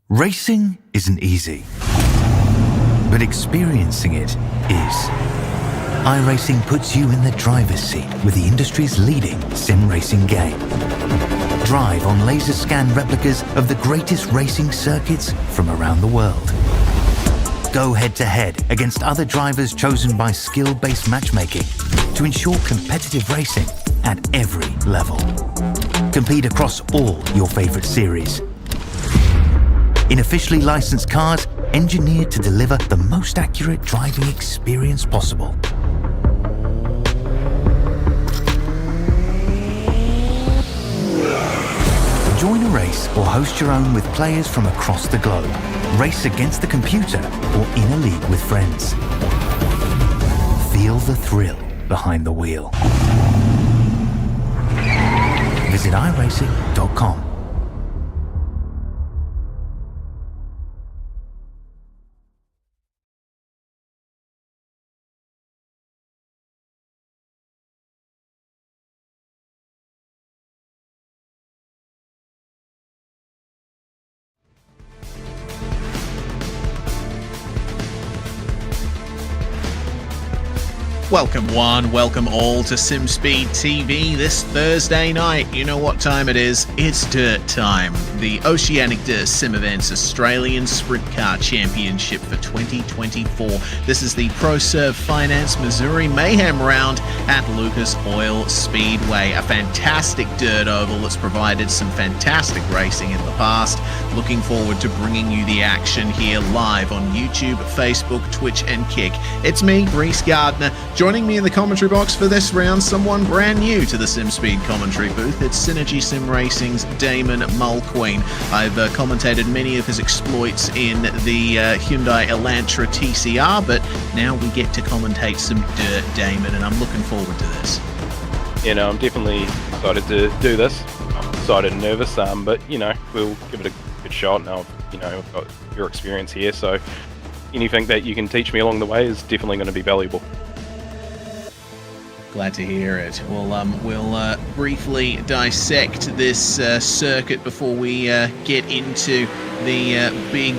Racing isn't easy, but experiencing it is. iRacing puts you in the driver's seat with the industry's leading sim racing game. Drive on laser scan replicas of the greatest racing circuits from around the world. Go head-to-head against other drivers chosen by skill-based matchmaking to ensure competitive racing at every level. Compete across all your favorite series. In officially licensed cars, engineered to deliver the most accurate driving experience possible. Join a race or host your own with players from across the globe. Race against the computer or in a league with friends. Feel the thrill behind the wheel. Visit iRacing.com. Welcome one, welcome all to SimSpeed TV this Thursday night. You know what time it is? It's dirt time. The Oceanic Dirt Sim Events Australian Sprintcar Championship for 2024. This is the ProServe Finance Missouri Mayhem round at Lucas Oil Speedway. A fantastic dirt oval that's provided some fantastic racing in the past. Looking forward to bringing you the action here live on YouTube, Facebook, Twitch and Kick. It's me, Reese Gardner. Joining me in the commentary box for this round, someone brand new to the SimSpeed commentary booth. It's Synergy Sim Racing's Damon Mulqueen. I've commentated many of his exploits in the Hyundai Elantra TCR, but now we get to commentate some dirt, Damon, and I'm looking forward to this. You know, I'm definitely excited to do this. I'm excited and nervous, but, you know, we'll give it a good shot. Now, you know, I've got your experience here, so anything that you can teach me along the way is definitely going to be valuable. Glad to hear it. Well, we'll briefly dissect this circuit before we get into the big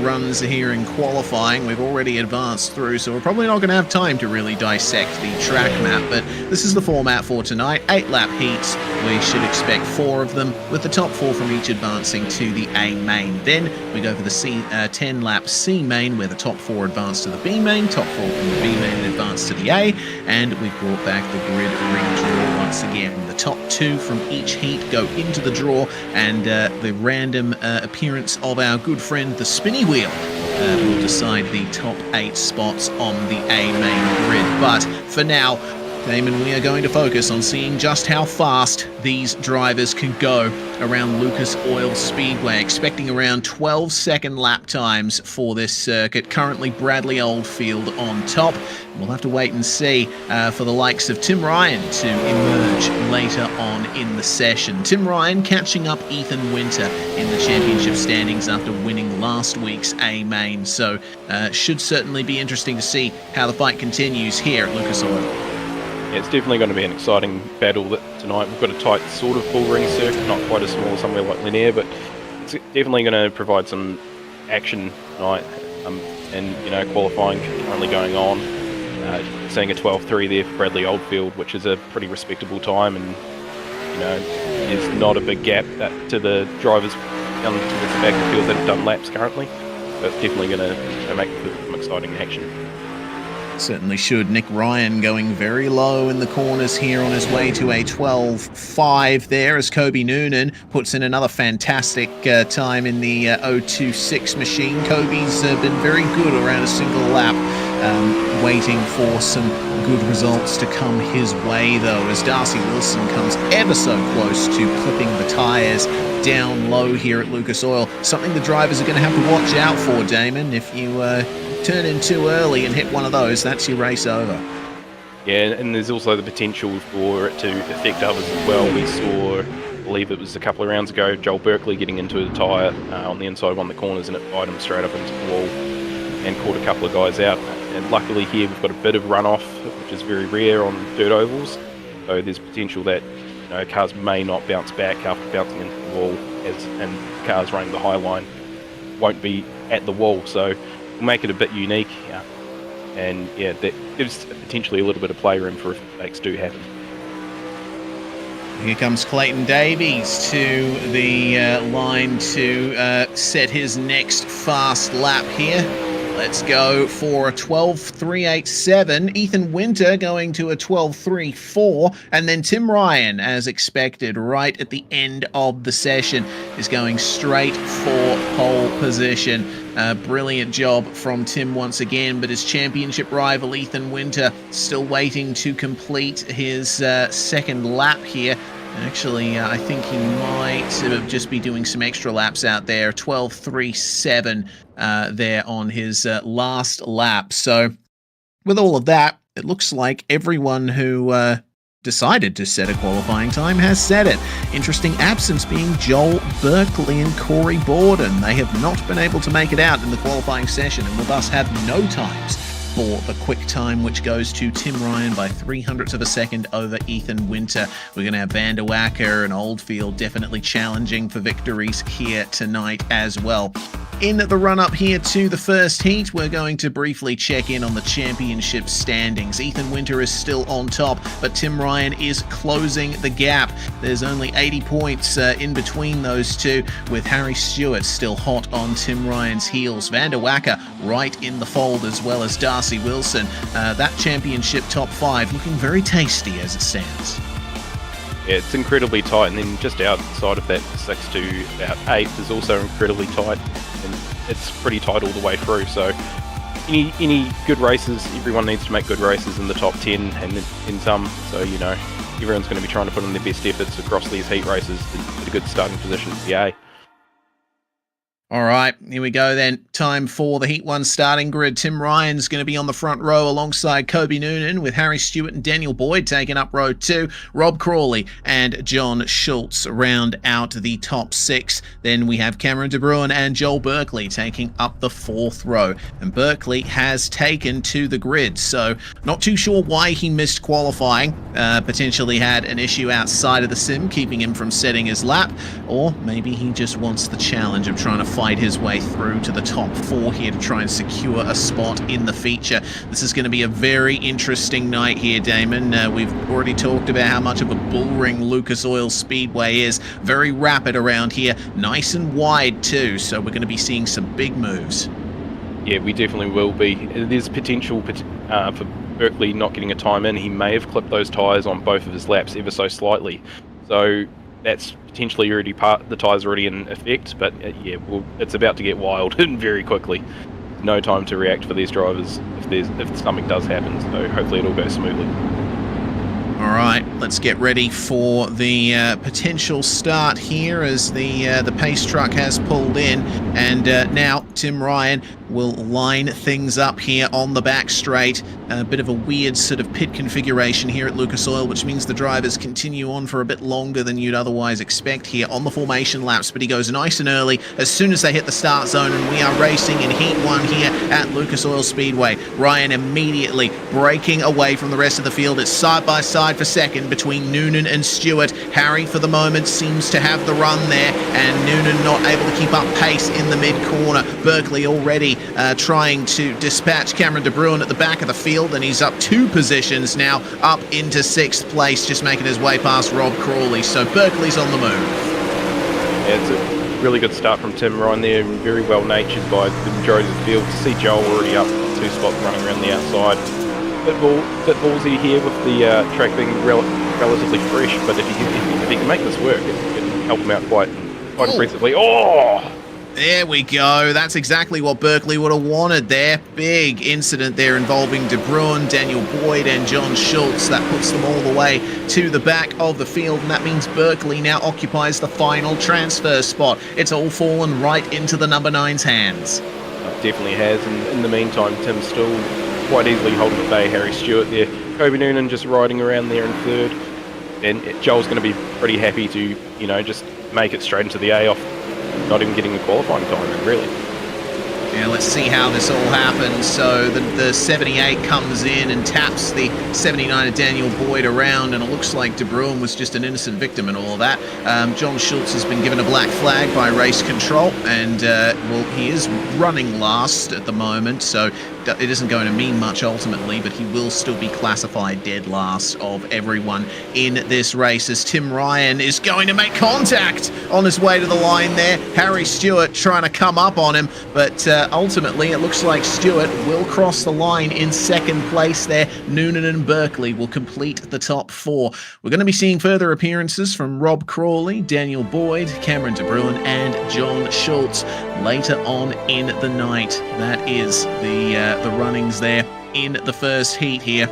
runs here in qualifying. We've already advanced through, so we're probably not going to have time to really dissect the track map, but this is the format for tonight. 8-lap heats. We should expect 4 of them, with the top 4 from each advancing to the A main. Then we go for the 10-lap C main, where the top 4 advance to the B main, top 4 from the B main advance to the A, and we've brought back the grid redraw once again. The top 2 from each heat go into the draw, and the random appearance of our good friend the spinny wheel will decide the top 8 spots on the A main grid. But for now, Damon, we are going to focus on seeing just how fast these drivers can go around Lucas Oil Speedway, expecting around 12-second lap times for this circuit. Currently Bradley Oldfield on top. We'll have to wait and see for the likes of Tim Ryan to emerge later on in the session. Tim Ryan catching up Ethan Winter in the championship standings after winning last week's A main. So should certainly be interesting to see how the fight continues here at Lucas Oil. Yeah, it's definitely going to be an exciting battle tonight. We've got a tight sort of bull ring circuit, not quite as small somewhere like Linear, but it's definitely going to provide some action tonight. And, you know, qualifying currently going on. Seeing a 12.3 there for Bradley Oldfield, which is a pretty respectable time, and, you know, there's not a big gap to the drivers down to the back of the field that have done laps currently. But it's definitely going to make for some exciting action. Certainly should. Nick Ryan going very low in the corners here on his way to a 12.5 there, as Kobe Noonan puts in another fantastic time in the 0.26 machine. Kobe's been very good around a single lap, waiting for some good results to come his way though, as Darcy Wilson comes ever so close to clipping the tyres down low here at Lucas Oil. Something the drivers are going to have to watch out for, Damon. If you turn in too early and hit one of those, that's your race over. Yeah, and there's also the potential for it to affect others as well. We saw, I believe it was a couple of rounds ago, Joel Berkeley getting into a tyre on the inside of one of the corners, and it fired him straight up into the wall and caught a couple of guys out. And luckily here we've got a bit of runoff, which is very rare on dirt ovals, so there's potential that, you know, cars may not bounce back after bouncing into the wall, and cars running the high line won't be at the wall, so we'll make it a bit unique. And yeah, that gives potentially a little bit of playroom for if mistakes do happen. Here comes Clayton Davies to the line to set his next fast lap here. Let's go for a 12.387. Ethan Winter going to a 12.34. And then Tim Ryan, as expected, right at the end of the session, is going straight for pole position. Brilliant job from Tim once again, but his championship rival Ethan Winter still waiting to complete his second lap here. Actually, I think he might just be doing some extra laps out there. 12.37 there on his last lap. So with all of that, it looks like everyone who decided to set a qualifying time has set it. Interesting absence being Joel Berkeley and Corey Borden. They have not been able to make it out in the qualifying session and will thus have no times for the quick time, which goes to Tim Ryan by 0.03 of a second over Ethan Winter. We're going to have Van der Wacker and Oldfield definitely challenging for victories here tonight as well. In the run-up here to the first heat, we're going to briefly check in on the championship standings. Ethan Winter is still on top, but Tim Ryan is closing the gap. There's only 80 points in between those two, with Harry Stewart still hot on Tim Ryan's heels. Van der Wacker right in the fold, as well as Darcy Wilson. That championship top 5 looking very tasty as it stands. Yeah, it's incredibly tight, and then just outside of that 6 to about 8 is also incredibly tight, and it's pretty tight all the way through. So any good races, everyone needs to make good races in the top 10 and in some. So, you know, everyone's going to be trying to put in their best efforts across these heat races to get a good starting position for the A. All right, here we go then. Time for the Heat 1 starting grid. Tim Ryan's going to be on the front row alongside Kobe Noonan, with Harry Stewart and Daniel Boyd taking up row 2. Rob Crawley and John Schultz round out the top 6. Then we have Cameron De Bruin and Joel Berkeley taking up the 4th row. And Berkeley has taken to the grid, so not too sure why he missed qualifying. Potentially had an issue outside of the sim keeping him from setting his lap, or maybe he just wants the challenge of trying to fight his way through to the top 4 here to try and secure a spot in the feature. This is going to be a very interesting night here, Damon. We've already talked about how much of a bullring Lucas Oil Speedway is. Very rapid around here, nice and wide too, so we're going to be seeing some big moves. Yeah, we definitely will be. There's potential for Berkeley not getting a time in. He may have clipped those tyres on both of his laps ever so slightly. So that's potentially already the tyres already in effect, but yeah, it's about to get wild and very quickly. No time to react for these drivers if something does happen, so hopefully it'll go smoothly. All right, let's get ready for the potential start here as the pace truck has pulled in, and now Tim Ryan will line things up here on the back straight. A bit of a weird sort of pit configuration here at Lucas Oil, which means the drivers continue on for a bit longer than you'd otherwise expect here on the formation laps, but he goes nice and early as soon as they hit the start zone, and we are racing in Heat 1 here at Lucas Oil Speedway. Ryan immediately breaking away from the rest of the field. It's side by side for second between Noonan and Stewart. Harry for the moment seems to have the run there, and Noonan not able to keep up pace in the mid-corner. Berkeley already trying to dispatch Cameron De Bruin at the back of the field, and he's up 2 positions now, up into 6th place, just making his way past Rob Crawley. So Berkeley's on the move. Yeah, it's a really good start from Tim Ryan there, very well natured by the majority of the field. To see Joel already up 2 spots running around the outside. Bit ballsy here with the track being relatively fresh, but if he can make this work, it can help him out quite impressively. Oh! There we go. That's exactly what Berkeley would have wanted there. Big incident there involving De Bruin, Daniel Boyd and John Schultz. That puts them all the way to the back of the field, and that means Berkeley now occupies the final transfer spot. It's all fallen right into the number 9's hands. It definitely has, and in the meantime, Tim's still quite easily holding at bay Harry Stewart there. Kobe Noonan just riding around there in 3rd, and Joel's going to be pretty happy to, you know, just make it straight into the A off not even getting a qualifying time, really. Yeah, let's see how this all happens. So the 78 comes in and taps the 79 of Daniel Boyd around, and it looks like De Bruin was just an innocent victim in all of that. John Schultz has been given a black flag by race control, and well, he is running last at the moment, so it isn't going to mean much ultimately, but he will still be classified dead last of everyone in this race, as Tim Ryan is going to make contact on his way to the line there. Harry Stewart trying to come up on him, but ultimately it looks like Stewart will cross the line in second place there. Noonan and Berkeley will complete the top 4. We're going to be seeing further appearances from Rob Crawley, Daniel Boyd, Cameron De Bruin and John Schultz later on in the night. That is the runnings there in the first heat here.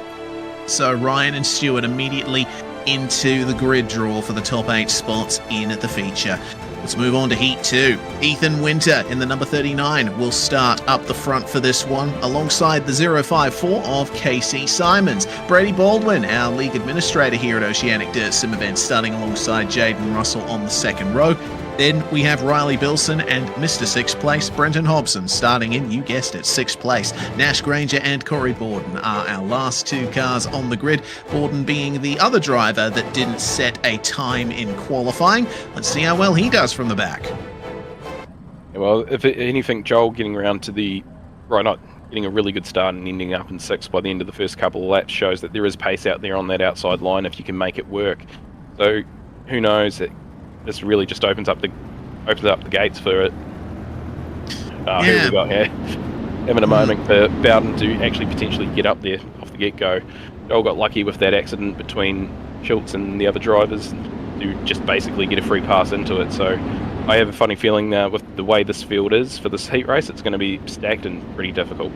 So Ryan and Stewart immediately into the grid draw for the top 8 spots in the feature. Let's move on to Heat 2. Ethan Winter in the number 39 will start up the front for this one, alongside the 054 of Casey Simons. Brady Baldwin, our league administrator here at Oceanic Dirt Sim Events, starting alongside Jaden Russell on the second row. Then we have Riley Bilson and Mr. 6th place, Brenton Hobson, starting in, you guessed it, 6th place. Nash Granger and Corey Borden are our last 2 cars on the grid, Borden being the other driver that didn't set a time in qualifying. Let's see how well he does from the back. Yeah, well, if anything, Joel getting around to the not getting a really good start and ending up in 6th by the end of the first couple of laps shows that there is pace out there on that outside line if you can make it work. So who knows, this really just opens up the gates for it. Here we go. Yeah, having a moment for Bowden to actually potentially get up there off the get-go. Joel got lucky with that accident between Schultz and the other drivers to just basically get a free pass into it. So I have a funny feeling now with the way this field is for this heat race, it's going to be stacked and pretty difficult.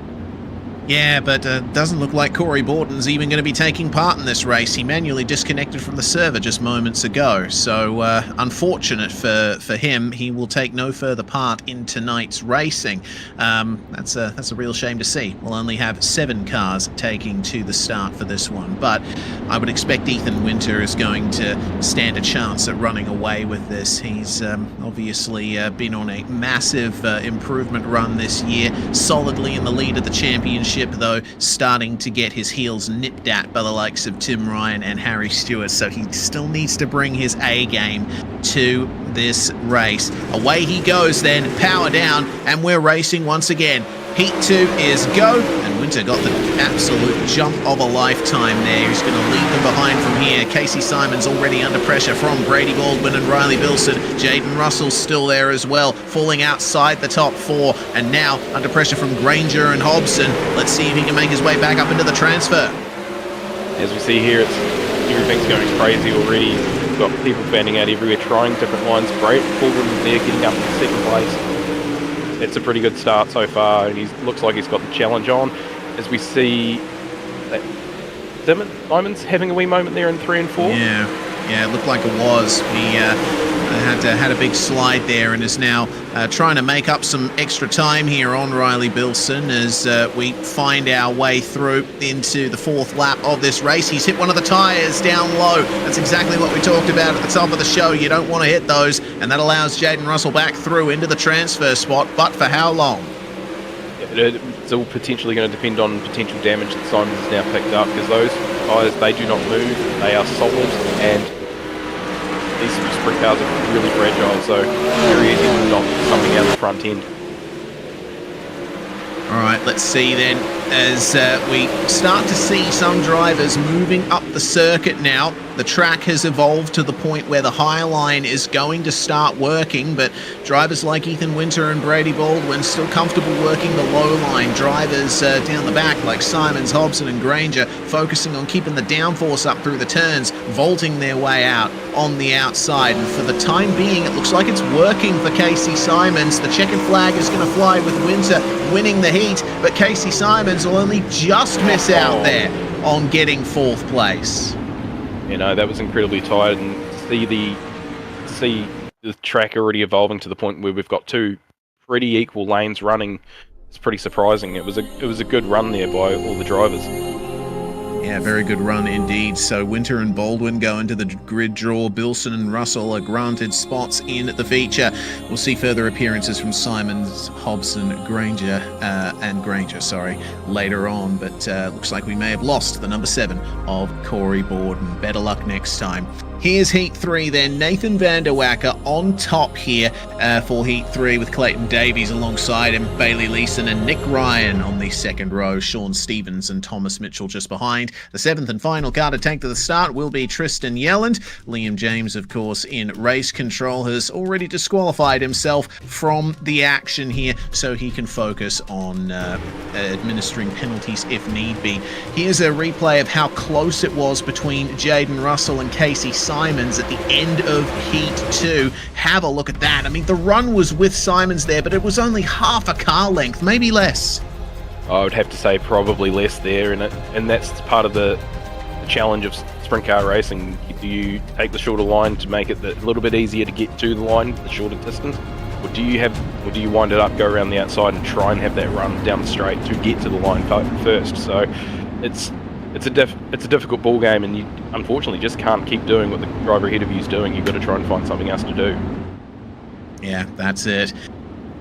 Yeah, but doesn't look like Corey Borden's even going to be taking part in this race. He manually disconnected from the server just moments ago. So unfortunate for him, he will take no further part in tonight's racing. That's a real shame to see. We'll only have 7 cars taking to the start for this one. But I would expect Ethan Winter is going to stand a chance at running away with this. He's obviously been on a massive improvement run this year, solidly in the lead of the championship, though starting to get his heels nipped at by the likes of Tim Ryan and Harry Stewart, so he still needs to bring his A game to this race. Away he goes then, power down, and we're racing once again. Heat 2 is go, and Winter got the absolute jump of a lifetime there. He's going to leave them behind from here. Casey Simons already under pressure from Brady Baldwin and Riley Bilson. Jaden Russell's still there as well, falling outside the top 4, and now under pressure from Granger and Hobson. Let's see if he can make his way back up into the transfer. As we see here, everything's going crazy already. We've got people fanning out everywhere, trying different lines. Brady Baldwin there, getting up in 2nd place. It's a pretty good start so far, and he looks like he's got the challenge on. As we see that Simons having a wee moment there in 3 and 4. Yeah, it looked like it was. He had a big slide there and is now trying to make up some extra time here on Riley Bilson as we find our way through into the 4th lap of this race. He's hit one of the tyres down low. That's exactly what we talked about at the top of the show. You don't want to hit those, and that allows Jaden Russell back through into the transfer spot, but for how long? It's all potentially going to depend on potential damage that Simons has now picked up, because those tyres, they do not move. They are solid, and these sprint cars are really fragile, so very easy to knock something out the front end. All right, let's see then, as we start to see some drivers moving up the circuit now. The track has evolved to the point where the high line is going to start working, but drivers like Ethan Winter and Brady Baldwin still comfortable working the low line. Drivers down the back like Simons, Hobson and Granger focusing on keeping the downforce up through the turns, vaulting their way out on the outside. And for the time being, it looks like it's working for Casey Simons. The checkered flag is going to fly with Winter winning the heat, but Casey Simons will only just miss out there on getting 4th place. You know, that was incredibly tight, and to see the track already evolving to the point where we've got 2 pretty equal lanes running, it's pretty surprising. It was a good run there by all the drivers. Yeah, very good run indeed. So Winter and Baldwin go into the grid draw. Bilson and Russell are granted spots in the feature. We'll see further appearances from Simons, Hobson, Granger, later on. But looks like we may have lost the number 7 of Corey Borden. Better luck next time. Here's Heat 3 then. Nathan van der Wacker on top here for Heat 3 with Clayton Davies alongside him, Bailey Leeson and Nick Ryan on the second row, Sean Stevens and Thomas Mitchell just behind. The 7th and final car to take to the start will be Tristan Yelland. Liam James, of course, in race control, has already disqualified himself from the action here so he can focus on administering penalties if need be. Here's a replay of how close it was between Jaden Russell and Casey Simons at the end of Heat 2. Have a look at that. I mean, the run was with Simons there, but it was only half a car length, maybe less. I would have to say probably less there, and that's part of the challenge of sprint car racing. Do you take the shorter line to make it a little bit easier to get to the line, the shorter distance, or do you wind it up, go around the outside and try and have that run down the straight to get to the line first? So it's a difficult ball game, and you unfortunately just can't keep doing what the driver ahead of you is doing. You've got to try and find something else to do. Yeah, that's it.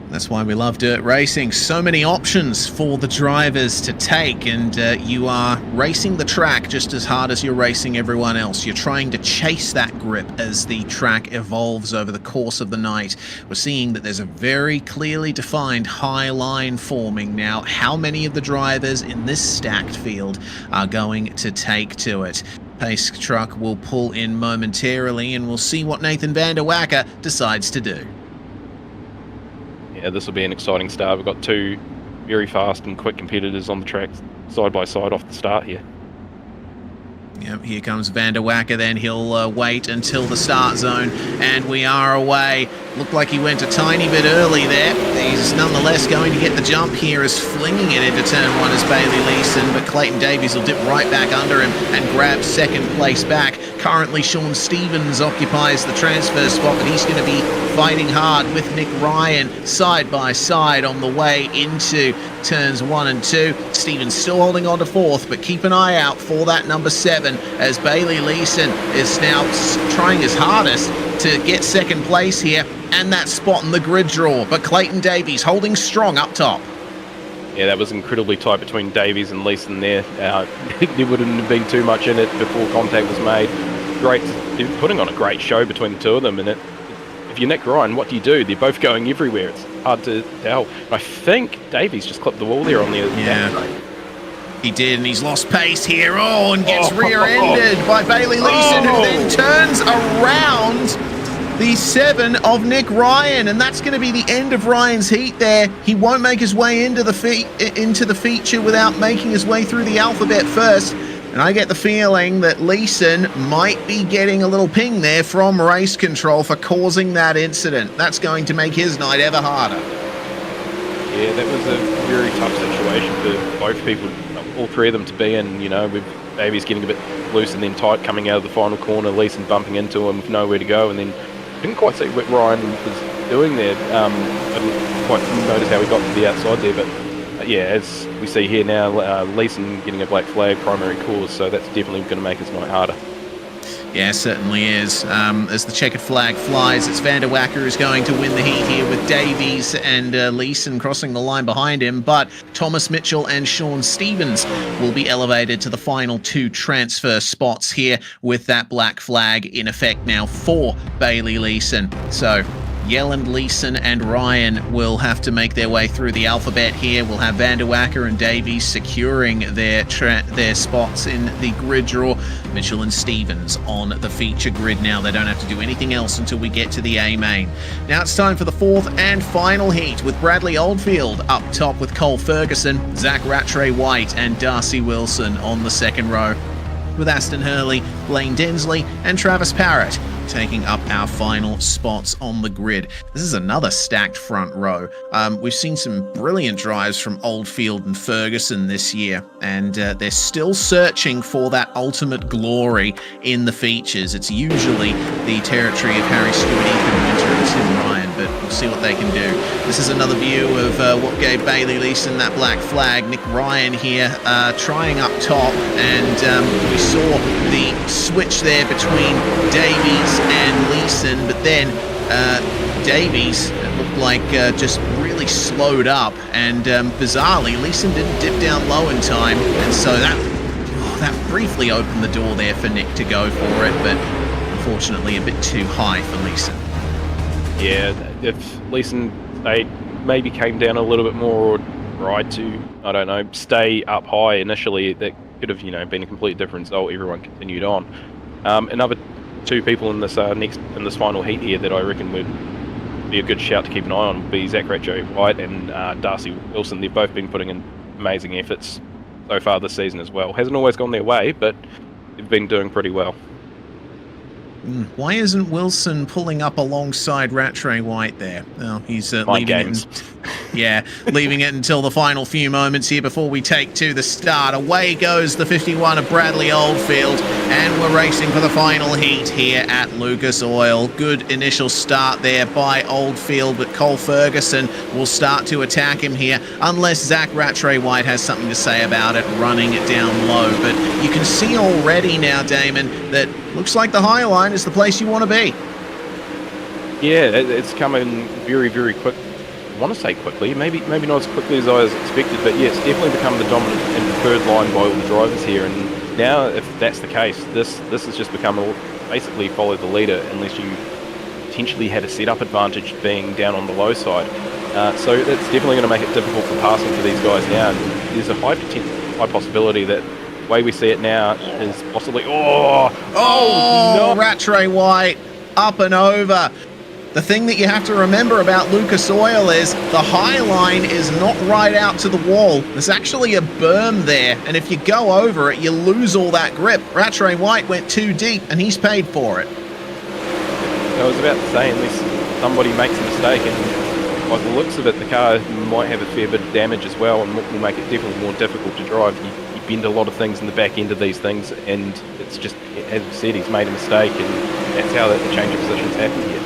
That's why we love dirt racing. So many options for the drivers to take, and you are racing the track just as hard as you're racing everyone else. You're trying to chase that grip as the track evolves over the course of the night. We're seeing that there's a very clearly defined high line forming now. How many of the drivers in this stacked field are going to take to it? Pace truck will pull in momentarily, and we'll see what Nathan van der Wacker decides to do. Yeah, this will be an exciting start. We've got 2 very fast and quick competitors on the track side by side off the start here. Yep, here comes van der Wacker then. He'll wait until the start zone, and we are away. Looked like he went a tiny bit early there. He's nonetheless going to get the jump here as flinging it into turn 1 is Bailey Leeson, but Clayton Davies will dip right back under him and grab second place back. Currently, Sean Stevens occupies the transfer spot, but he's going to be fighting hard with Nick Ryan side by side on the way into turns 1 and 2. Stevens still holding on to 4th, but keep an eye out for that number 7 as Bailey Leeson is now trying his hardest to get second place here and that spot in the grid draw. But Clayton Davies holding strong up top. Yeah, that was incredibly tight between Davies and Leeson there. There wouldn't have been too much in it before contact was made. They're putting on a great show between the two of them, and if you're Nick Ryan, what do? They're both going everywhere. It's hard to tell. I think Davies just clipped the wall there on the outside. He did, and he's lost pace here. Oh, and gets rear-ended by Bailey Leeson, who then turns around the 7 of Nick Ryan, and that's going to be the end of Ryan's heat there. He won't make his way into the feature without making his way through the alphabet first. And I get the feeling that Leeson might be getting a little ping there from race control for causing that incident. That's going to make his night ever harder. Yeah, that was a very tough situation for both people, all 3 of them to be in. You know, with Davies getting a bit loose and then tight coming out of the final corner, Leeson bumping into him with nowhere to go, and then didn't quite see what Ryan was doing there. I didn't quite notice how he got to the outside there, but yeah, as we see here now, Leeson getting a black flag, primary cause, so that's definitely going to make his night harder. Yeah, certainly is. As the checkered flag flies, it's van der Wacker who's going to win the heat here with Davies and Leeson crossing the line behind him, but Thomas Mitchell and Sean Stevens will be elevated to the final 2 transfer spots here with that black flag in effect now for Bailey Leeson. So Yelland, Leeson and Ryan will have to make their way through the alphabet here. We'll have van der Wacker and Davies securing their spots in the grid draw. Mitchell and Stevens on the feature grid now. They don't have to do anything else until we get to the A main. Now it's time for the 4th and final heat with Bradley Oldfield up top with Cole Ferguson, Zach Rattray White and Darcy Wilson on the second row, with Aston Hurley, Blaine Densley and Travis Parrott taking up our final spots on the grid. This is another stacked front row. We've seen some brilliant drives from Oldfield and Ferguson this year, and they're still searching for that ultimate glory in the features. It's usually the territory of Harry Stewart, Ethan Winter and Tim Ryan, but We'll see what they can do. This is another view of what gave Bailey Leeson that black flag. Nick Ryan here trying up top, and we saw the switch there between Davies and Leeson, but then Davies, it looked like, just really slowed up, and bizarrely, Leeson didn't dip down low in time, and so that briefly opened the door there for Nick to go for it, but unfortunately a bit too high for Leeson. Yeah, if Leeson maybe came down a little bit more, or tried to, I don't know, stay up high initially, that could have, been a completely different result. Everyone continued on. Another two people in this final heat here that I reckon would be a good shout to keep an eye on would be Zach Ratcho-White and Darcy Wilson. They've both been putting in amazing efforts so far this season as well. Hasn't always gone their way, but they've been doing pretty well. Why isn't Wilson pulling up alongside Ratcho-White there? Oh, he's leaving it. Leaving it until the final few moments here before we take to the start. Away goes the 51 of Bradley Oldfield, and we're racing for the final heat here at Lucas Oil. Good initial start there by Oldfield, but Cole Ferguson will start to attack him here, unless Zach Ratcho-White has something to say about it, running it down low. But you can see already now, Damon, that looks like the high line is the place you want to be. Yeah, it's coming very, very quick. I want to say quickly, maybe not as quickly as I was expected, but yeah, it's definitely become the dominant and preferred line by all the drivers here. And now, if that's the case, this has just become basically follow the leader, unless you potentially had a setup advantage being down on the low side. So that's definitely going to make it difficult for passing for these guys now. And there's a high possibility that the way we see it now is possibly no, Ratcho-White up and over. The thing that you have to remember about Lucas Oil is the high line is not right out to the wall. There's actually a berm there, and if you go over it, you lose all that grip. Ratcho-White went too deep, and he's paid for it. I was about to say, unless somebody makes a mistake, and by the looks of it, the car might have a fair bit of damage as well, and will make it definitely more difficult to drive. You bend a lot of things in the back end of these things, and it's just, as we said, he's made a mistake, and that's how the change of positions happened here.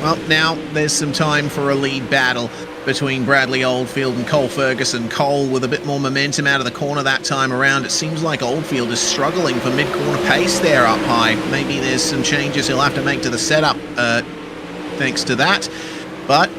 Well, now there's some time for a lead battle between Bradley Oldfield and Cole Ferguson. Cole with a bit more momentum out of the corner that time around. It seems like Oldfield is struggling for mid-corner pace there up high. Maybe there's some changes he'll have to make to the setup thanks to that. But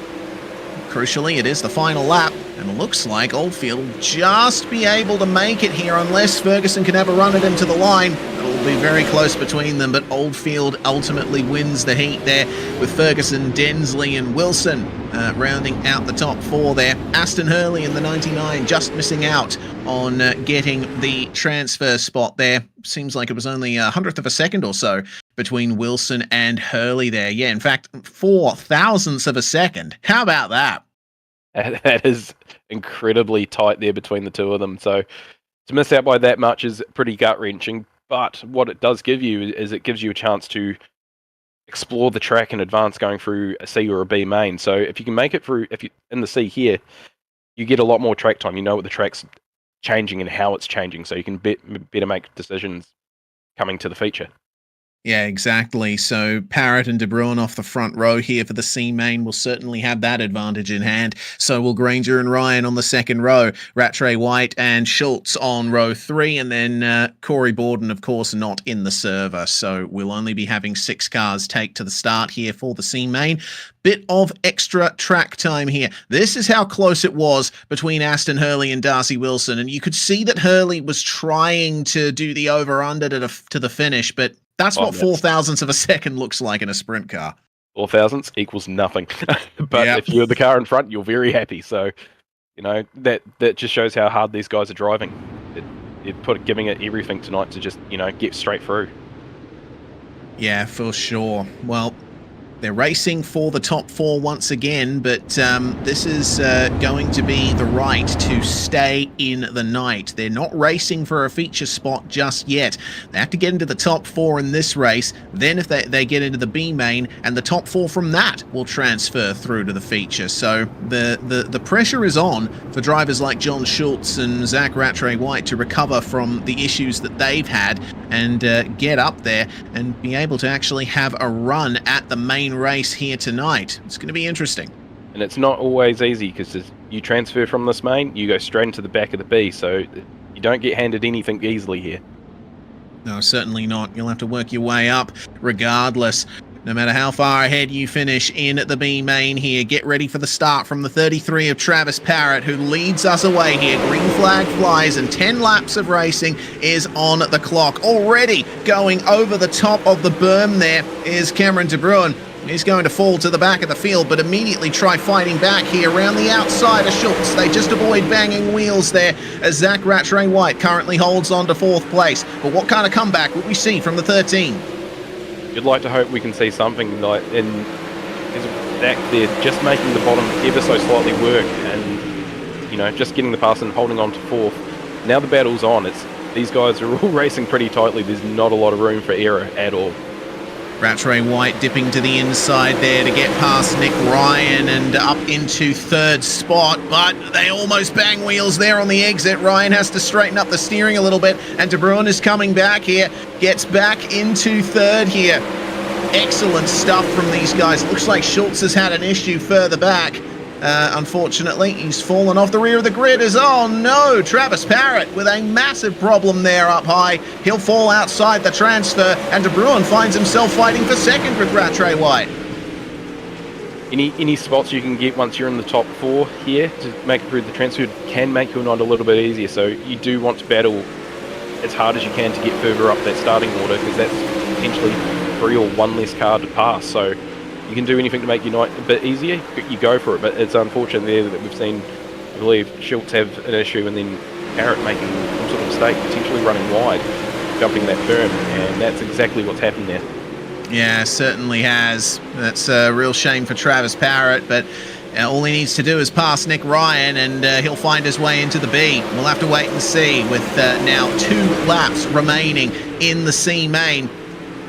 crucially, it is the final lap, and it looks like Oldfield will just be able to make it here unless Ferguson can have a run at him to the line. It'll be very close between them, but Oldfield ultimately wins the heat there with Ferguson, Densley and Wilson rounding out the top four there. Aston Hurley in the 99 just missing out on getting the transfer spot there. Seems like it was only a 100th of a second or so between Wilson and Hurley there. Yeah, in fact, 0.004 of a second. How about that? That is incredibly tight there between the two of them. So to miss out by that much is pretty gut-wrenching. But what it does give you is it gives you a chance to explore the track in advance going through a C or a B main. So if you can make it through, if you in the C here, you get a lot more track time. You know what the track's changing and how it's changing, so you can better make decisions coming to the feature. Yeah, exactly. So Parrott and De Bruin off the front row here for the C main will certainly have that advantage in hand. So will Granger and Ryan on the second row, Ratcho-White and Schultz on row 3, and then Corey Borden, of course, not in the server. So we'll only be having 6 cars take to the start here for the C main. Bit of extra track time here. This is how close it was between Aston Hurley and Darcy Wilson, and you could see that Hurley was trying to do the over-under to the finish, but that's what 0.004 of a second looks like in a sprint car. 0.004 equals nothing. But if you're the car in front, you're very happy. So, you know, that just shows how hard these guys are driving. They're giving it everything tonight to just, you know, get straight through. Yeah, for sure. Well, they're racing for the top 4 once again, but this is going to be the right to stay in the night. They're not racing for a feature spot just yet. They have to get into the top 4 in this race. Then if they get into the B main, and the top 4 from that will transfer through to the feature. So the pressure is on for drivers like John Schultz and Zach Rattray-White to recover from the issues that they've had and get up there and be able to actually have a run at the main race here tonight. It's going to be interesting. And it's not always easy, because you transfer from this main, you go straight into the back of the B, so you don't get handed anything easily here. No, certainly not. You'll have to work your way up regardless. No matter how far ahead you finish in the B main here, get ready for the start from the 33 of Travis Parrott, who leads us away here. Green flag flies and 10 laps of racing is on the clock. Already going over the top of the berm there is Cameron De Bruin. He's going to fall to the back of the field, but immediately try fighting back here around the outside of Schultz. They just avoid banging wheels there as Zach Rattray-White currently holds on to 4th place. But what kind of comeback will we see from the 13? You'd like to hope we can see something like in back there, just making the bottom ever so slightly work, and just getting the pass and holding on to 4th. Now the battle's on. These guys are all racing pretty tightly. There's not a lot of room for error at all. Rattray-White dipping to the inside there to get past Nick Ryan and up into 3rd spot, but they almost bang wheels there on the exit. Ryan has to straighten up the steering a little bit, and De Bruin is coming back here, gets back into 3rd here. Excellent stuff from these guys. It looks like Schultz has had an issue further back. Unfortunately, he's fallen off the rear of the grid oh no, Travis Parrott with a massive problem there up high. He'll fall outside the transfer, and De Bruin finds himself fighting for 2nd with Rattray-White. Any spots you can get once you're in the top 4 here to make it through the transfer can make your night a little bit easier, so you do want to battle as hard as you can to get further up that starting order, because that's potentially 3 or 1 less car to pass. So you can do anything to make your night a bit easier, you go for it. But it's unfortunate there that we've seen, I believe, Schultz have an issue, and then Parrott making some sort of mistake, potentially running wide, jumping that berm, and that's exactly what's happened there. Yeah, certainly has. That's a real shame for Travis Parrott, but all he needs to do is pass Nick Ryan, and he'll find his way into the B. We'll have to wait and see, with now 2 laps remaining in the C main.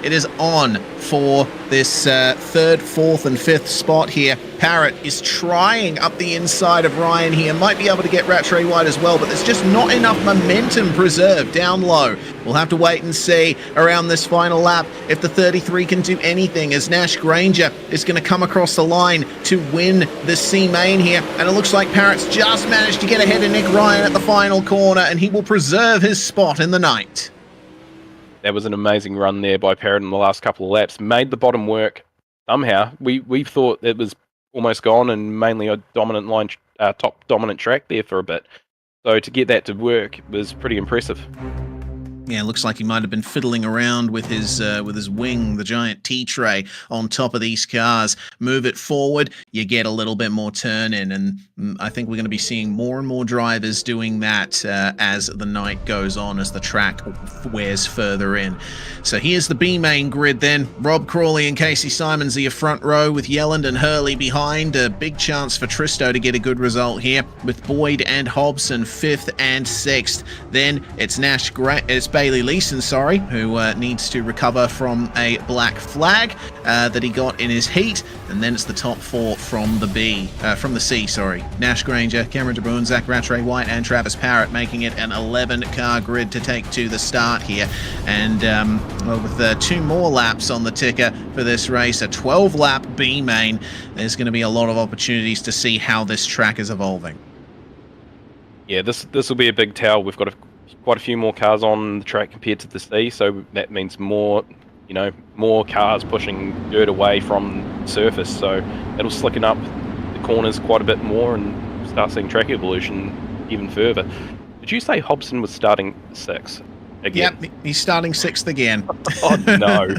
It is on for this 3rd, 4th and 5th spot here. Parrott is trying up the inside of Ryan here. Might be able to get Rattray-White as well, but there's just not enough momentum preserved down low. We'll have to wait and see around this final lap if the 33 can do anything, as Nash Granger is going to come across the line to win the C main here. And it looks like Parrott's just managed to get ahead of Nick Ryan at the final corner, and he will preserve his spot in the night. That was an amazing run there by Parrott in the last couple of laps. Made the bottom work somehow. We thought it was almost gone, and mainly a dominant line, top dominant track there for a bit. So to get that to work was pretty impressive. Yeah, looks like he might have been fiddling around with his wing, the giant T-tray on top of these cars. Move it forward, you get a little bit more turn in, and I think we're going to be seeing more and more drivers doing that as the night goes on, as the track wears further in. So here's the B main grid then. Rob Crawley and Casey Simons are your front row, with Yelland and Hurley behind. A big chance for Tristo to get a good result here, with Boyd and Hobson 5th and 6th. Then it's Bailey Leeson, who needs to recover from a black flag that he got in his heat, and then it's the top 4 from the C. Nash Granger, Cameron De Bruin, Zach Rattray-White, and Travis Parrott, making it an 11-car grid to take to the start here. And with 2 more laps on the ticker for this race, a 12-lap B main, there's going to be a lot of opportunities to see how this track is evolving. Yeah, this will be a big tell. We've got quite a few more cars on the track compared to the C, so that means more cars pushing dirt away from the surface, so it'll slicken up the corners quite a bit more and start seeing track evolution even further. Did you say Hobson was starting 6th again? Yep, he's starting 6th again. Oh no.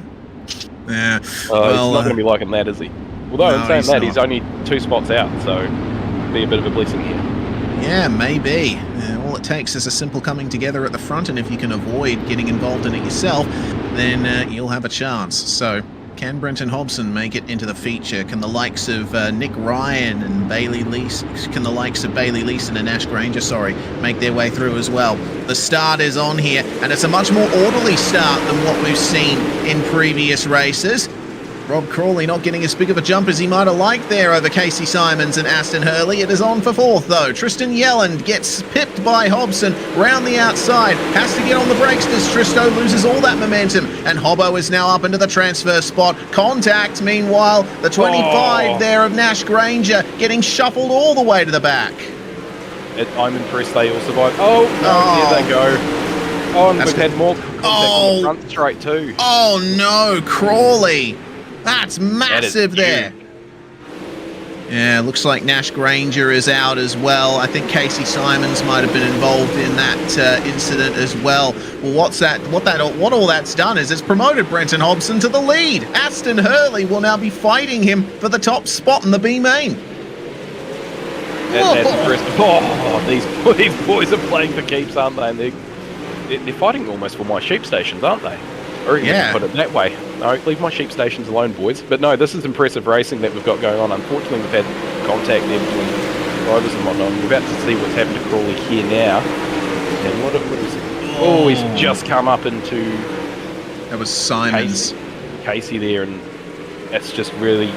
Yeah. He's not going to be liking that, is he? Although in saying that, he's only 2 spots out, so it'll be a bit of a blessing here. Yeah, maybe. All it takes is a simple coming together at the front, and if you can avoid getting involved in it yourself, then you'll have a chance. So Can Brenton Hobson make it into the feature? Can the likes of Nick Ryan and Bailey Leeson, and Nash Granger, make their way through as well? The start is on here, and it's a much more orderly start than what we've seen in previous races. Rob Crawley not getting as big of a jump as he might have liked there over Casey Simons and Aston Hurley. It is on for fourth, though. Tristan Yelland gets pipped by Hobson round the outside. Has to get on the brakes as Tristo loses all that momentum. And Hobbo is now up into the transfer spot. Contact, meanwhile, the 25 there of Nash Granger getting shuffled all the way to the back. I'm impressed they all survived. Oh, no, there they go. Oh, and we've had more contact on the front straight too. Oh, no, Crawley. That's massive there. Yeah, looks like Nash Granger is out as well. I think Casey Simons might have been involved in that incident as well. Well, what all that's done is it's promoted Brenton Hobson to the lead. Aston Hurley will now be fighting him for the top spot in the B main. That's impressive. Oh, these boys are playing for keeps, aren't they? And they're fighting almost for my sheep stations, aren't they? Or you can put it that way. No, leave my sheep stations alone, boys. But no, this is impressive racing that we've got going on. Unfortunately, we've had contact there between drivers and whatnot. We're about to see what's happened to Crawley here now. And what is it? Oh, he's just come up into... That was Simons. Casey there, and that's just really,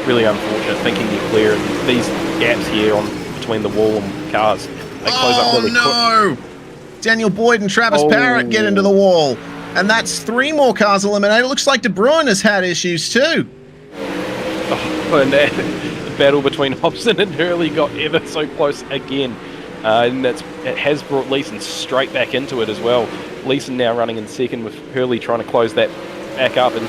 really unfortunate. Thinking you're clear, and these gaps here between the wall and cars, they close up really quick. Daniel Boyd and Travis Parrott get into the wall. And that's 3 more cars eliminated. Looks like De Bruin has had issues too. Oh, and the battle between Hobson and Hurley got ever so close again. And it has brought Leeson straight back into it as well. Leeson now running in second with Hurley trying to close that back up. And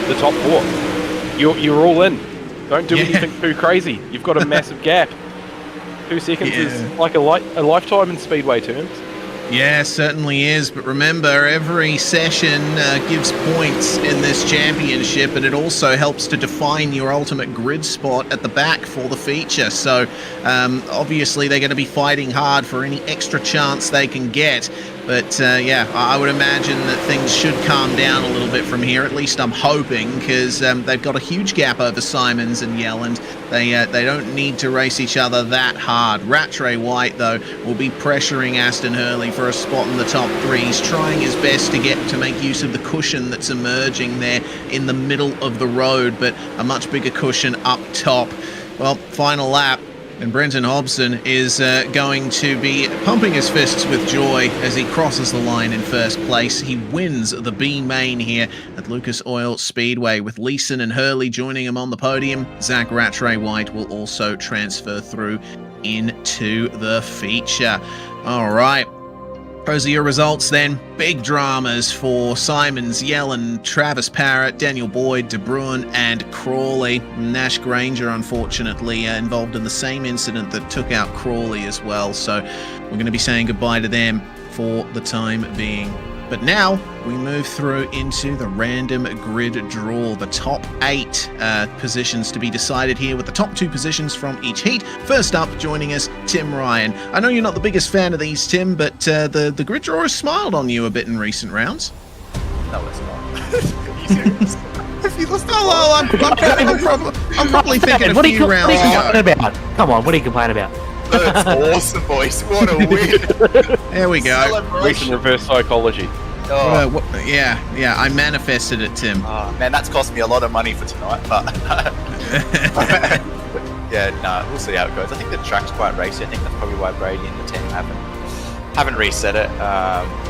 the top 4, you're all in. Don't do anything too crazy. You've got a massive gap. 2 seconds is like a lifetime in speedway terms. Yeah, certainly is. But remember, every session gives points in this championship, and it also helps to define your ultimate grid spot at the back for the feature. So obviously they're going to be fighting hard for any extra chance they can get. But yeah, I would imagine that things should calm down a little bit from here. At least I'm hoping, because they've got a huge gap over Simons and Yelland. They don't need to race each other that hard. Rattray White, though, will be pressuring Aston Hurley for a spot in the top 3. He's trying his best to make use of the cushion that's emerging there in the middle of the road, but a much bigger cushion up top. Well, final lap. And Brenton Hobson is going to be pumping his fists with joy as he crosses the line in first place. He wins the B main here at Lucas Oil Speedway, with Leeson and Hurley joining him on the podium. Zach Rattray White will also transfer through into the feature. All right. Those are your results then. Big dramas for Simons, Yelland, Travis Parrott, Daniel Boyd, De Bruin and Crawley. Nash Granger, unfortunately, involved in the same incident that took out Crawley as well. So we're going to be saying goodbye to them for the time being. But now we move through into the random grid draw. The top 8 positions to be decided here, with the top 2 positions from each heat. First up, joining us, Tim Ryan. I know you're not the biggest fan of these, Tim, but the grid draw has smiled on you a bit in recent rounds. No, it's not. If you listen to I'm probably thinking a few rounds ago. Come on, what are you complaining about? That's awesome, boys. What a win. There we go. Recent reverse psychology. Yeah, I manifested it, Tim. Oh, man, that's cost me a lot of money for tonight, but yeah, no, we'll see how it goes. I think the track's quite racy. I think that's probably why Brady and the team haven't reset it.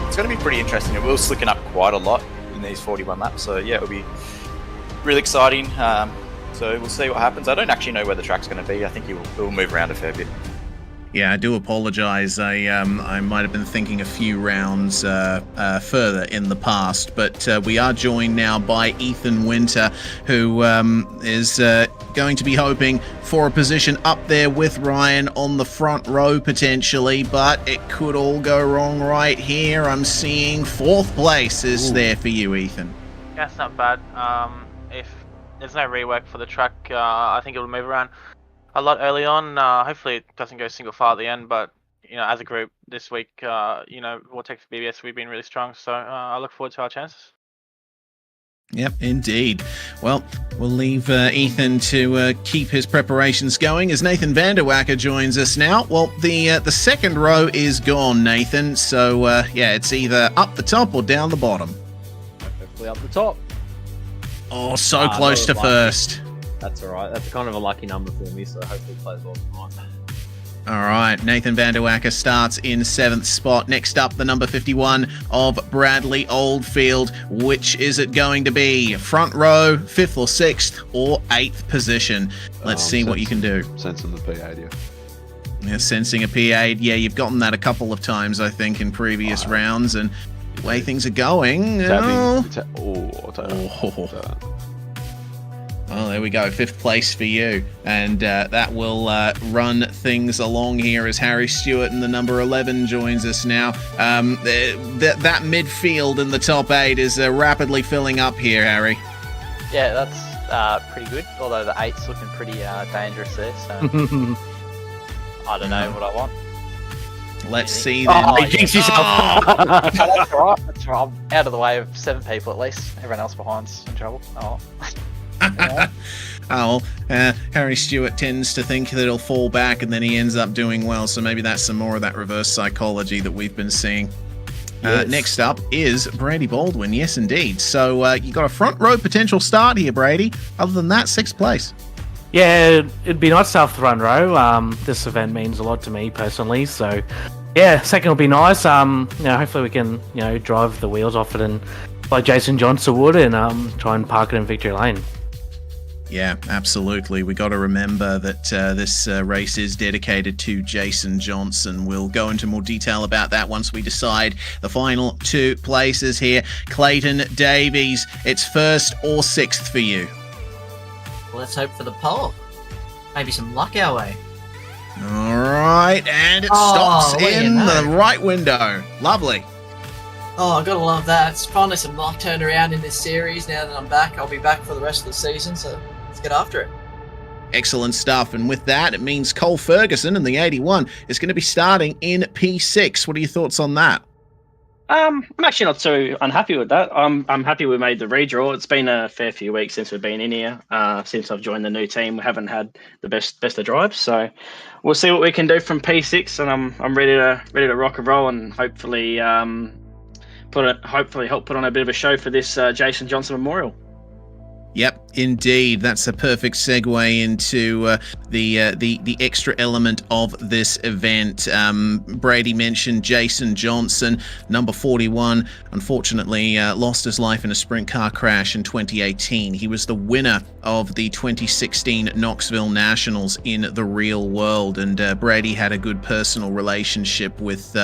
It's going to be pretty interesting. It will slicken up quite a lot in these 41 laps, so yeah, it'll be really exciting. So we'll see what happens. I don't actually know where the track's going to be. I think it will move around a fair bit. Yeah, I do apologise. I might have been thinking a few rounds further in the past, but we are joined now by Ethan Winter, who is going to be hoping for a position up there with Ryan on the front row potentially, but it could all go wrong right here. I'm seeing 4th place is there for you, Ethan. Yeah, it's not bad. If there's no rework for the track, I think it'll move around a lot early on. Hopefully it doesn't go single file at the end, but as a group this week, Vortex BBS, we've been really strong, so I look forward to our chances. Yep, indeed. Well, we'll leave Ethan to keep his preparations going as Nathan Vanderwacker joins us now. Well, the second row is gone, Nathan. So, yeah, it's either up the top or down the bottom. Hopefully up the top. Oh, so close to first. That's all right. That's kind of a lucky number for me, so hopefully it plays well tonight. All right, Nathan Vanderwacker starts in 7th spot. Next up, the number 51 of Bradley Oldfield. Which is it going to be? Front row, 5th or 6th, or 8th position? Let's see what you can do. Sensing the P8 here. Yeah, sensing a P8. Yeah, you've gotten that a couple of times, I think, in previous rounds. And the way things are going... Well, there we go. 5th place for you. And that will run things along here as Harry Stewart and the number 11 joins us now. That midfield in the top 8 is rapidly filling up here, Harry. Yeah, that's pretty good. Although the 8's looking pretty dangerous there. So I don't know what I want. Let's see then. Oh, jinx yourself. That's right. That's right. I'm out of the way of 7 people at least. Everyone else behind's in trouble. Oh. Harry Stewart tends to think that he'll fall back and then he ends up doing well, so maybe that's some more of that reverse psychology that we've been seeing. Yes. Next up is Brady Baldwin. Yes, indeed. So you got a front row potential start here, Brady. Other than that, 6th place. Yeah, it'd be nice to have the front row. This event means a lot to me personally, so yeah, second will be nice. Hopefully we can, drive the wheels off it and like Jason Johnson would and try and park it in victory lane. Yeah, absolutely. We got to remember that this race is dedicated to Jason Johnson. We'll go into more detail about that once we decide the final 2 places here. Clayton Davies, it's 1st or 6th for you. Let's hope for the pole. Maybe some luck our way. All right, and it stops in the right window. Lovely. Oh, gotta love that. It's finally some luck turned around in this series. Now that I'm back, I'll be back for the rest of the season, so let's get after it. Excellent stuff. And with that, it means Cole Ferguson in the 81 is going to be starting in P6. What are your thoughts on that? I'm actually not so unhappy with that. I'm happy we made the redraw. It's been a fair few weeks since we've been in here. Since I've joined the new team, we haven't had the best of drives. So we'll see what we can do from P6, and I'm ready to rock and roll, and hopefully help put on a bit of a show for this Jason Johnson Memorial. Yep, indeed. That's a perfect segue into the extra element of this event. Brady mentioned Jason Johnson, number 41, unfortunately lost his life in a sprint car crash in 2018. He was the winner of the 2016 Knoxville Nationals in the real world, and Brady had a good personal relationship with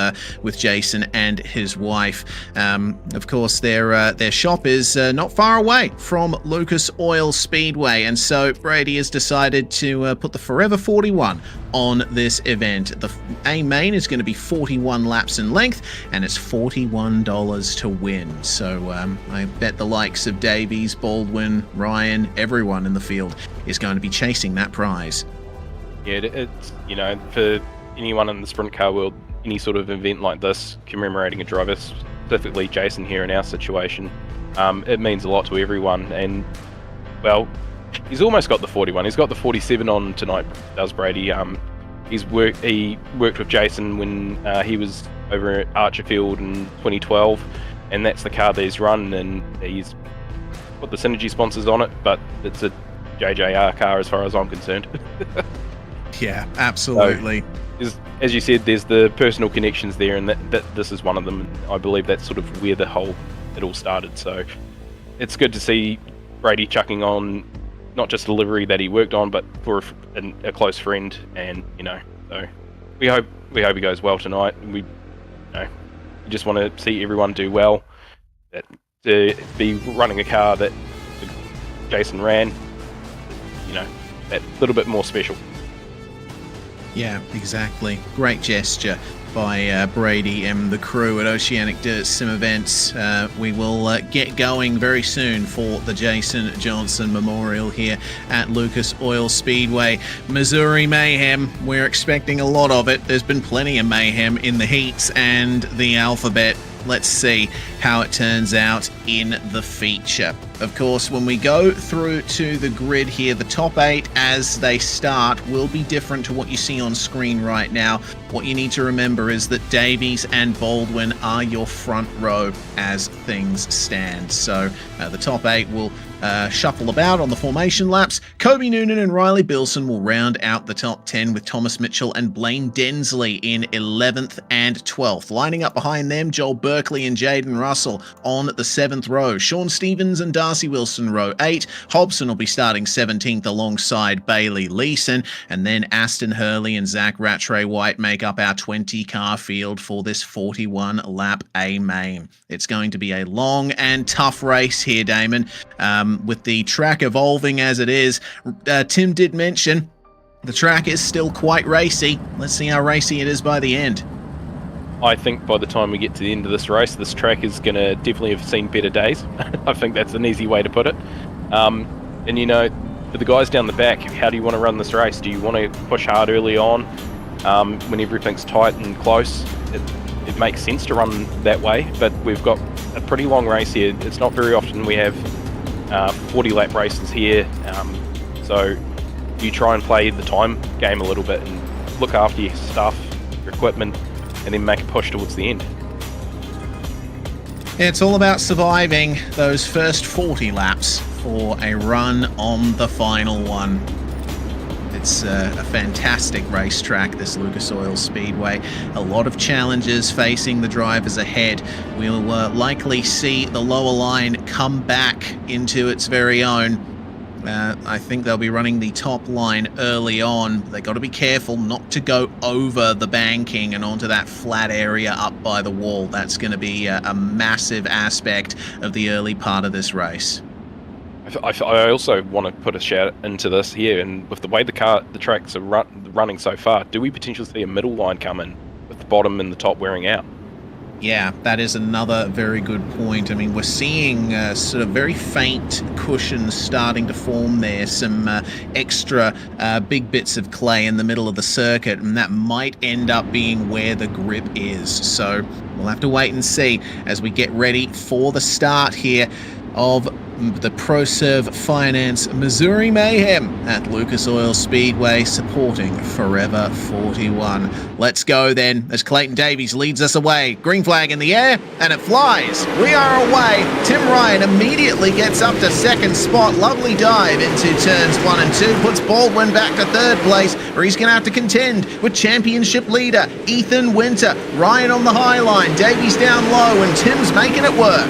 Jason and his wife. Of course, their shop is not far away from Lucas Oil Speedway, and so Brady has decided to put the Forever 41 on this event. The A main is going to be 41 laps in length, and it's $41 to win. So I bet the likes of Davies, Baldwin, Ryan, everyone in the field is going to be chasing that prize. Yeah, it's, for anyone in the sprint car world, any sort of event like this, commemorating a driver, specifically Jason here in our situation, it means a lot to everyone. And well, he's almost got the 41. He's got the 47 on tonight, does Brady. He worked with Jason when he was over at Archerfield in 2012, and that's the car that he's run, and he's put the Synergy sponsors on it, but it's a JJR car as far as I'm concerned. Yeah, absolutely. So, as you said, there's the personal connections there, and that this is one of them. And I believe that's sort of where it all started. So it's good to see Brady chucking on not just a livery that he worked on, but for a close friend, and so we hope he goes well tonight. And we just want to see everyone do well. That to be running a car that Jason ran, that little bit more special. Yeah, exactly. Great gesture by Brady and the crew at Oceanic Dirt Sim Events. We will get going very soon for the Jason Johnson Memorial here at Lucas Oil Speedway. Missouri Mayhem, we're expecting a lot of it. There's been plenty of mayhem in the heats and the alphabet. Let's see how it turns out in the feature. Of course, when we go through to the grid here, the top 8 as they start will be different to what you see on screen right now. What you need to remember is that Davies and Baldwin are your front row as things stand. So the top 8 will shuffle about on the formation laps. Kobe Noonan and Riley Bilson will round out the top 10 with Thomas Mitchell and Blaine Densley in 11th and 12th. Lining up behind them, Joel Berkeley and Jaden Russell on the 7th row. Sean Stevens and Darcy Wilson row 8. Hobson will be starting 17th alongside Bailey Leeson. And then Aston Hurley and Zach Rattray White make up our 20-car field for this 41-lap A main. It's going to be a long and tough race here, Damon. With the track evolving as it is, Tim did mention the track is still quite racy. Let's see how racy it is by the end. I think by the time we get to the end of this race, this track is going to definitely have seen better days. I think that's an easy way to put it. And you know, for the guys down the back, how do you want to run this race? Do you want to push hard early on when everything's tight and close? It makes sense to run that way, but we've got a pretty long race here. It's not very often we have 40-lap races here, so you try and play the time game a little bit and look after your stuff, your equipment, and then make a push towards the end. It's all about surviving those first 40 laps for a run on the final one. It's a fantastic racetrack, this Lucas Oil Speedway. A lot of challenges facing the drivers ahead. We'll likely see the lower line come back into its very own. I think they'll be running the top line early on. They got to be careful not to go over the banking and onto that flat area up by the wall. That's going to be a massive aspect of the early part of this race. I also want to put a shout into this here, and with the way the tracks are running so far, do we potentially see a middle line come in with the bottom and the top wearing out? Yeah, that is another very good point. I mean, we're seeing sort of very faint cushions starting to form there, some extra big bits of clay in the middle of the circuit, and that might end up being where the grip is. So we'll have to wait and see as we get ready for the start here of the ProServe Finance Missouri Mayhem at Lucas Oil Speedway, supporting Forever 41. Let's go then, as Clayton Davies leads us away. Green flag in the air, and it flies. We are away. Tim Ryan immediately gets up to second spot. Lovely dive into turns 1 and 2, puts Baldwin back to third place, where he's going to have to contend with championship leader Ethan Winter. Ryan on the high line, Davies down low, and Tim's making it work.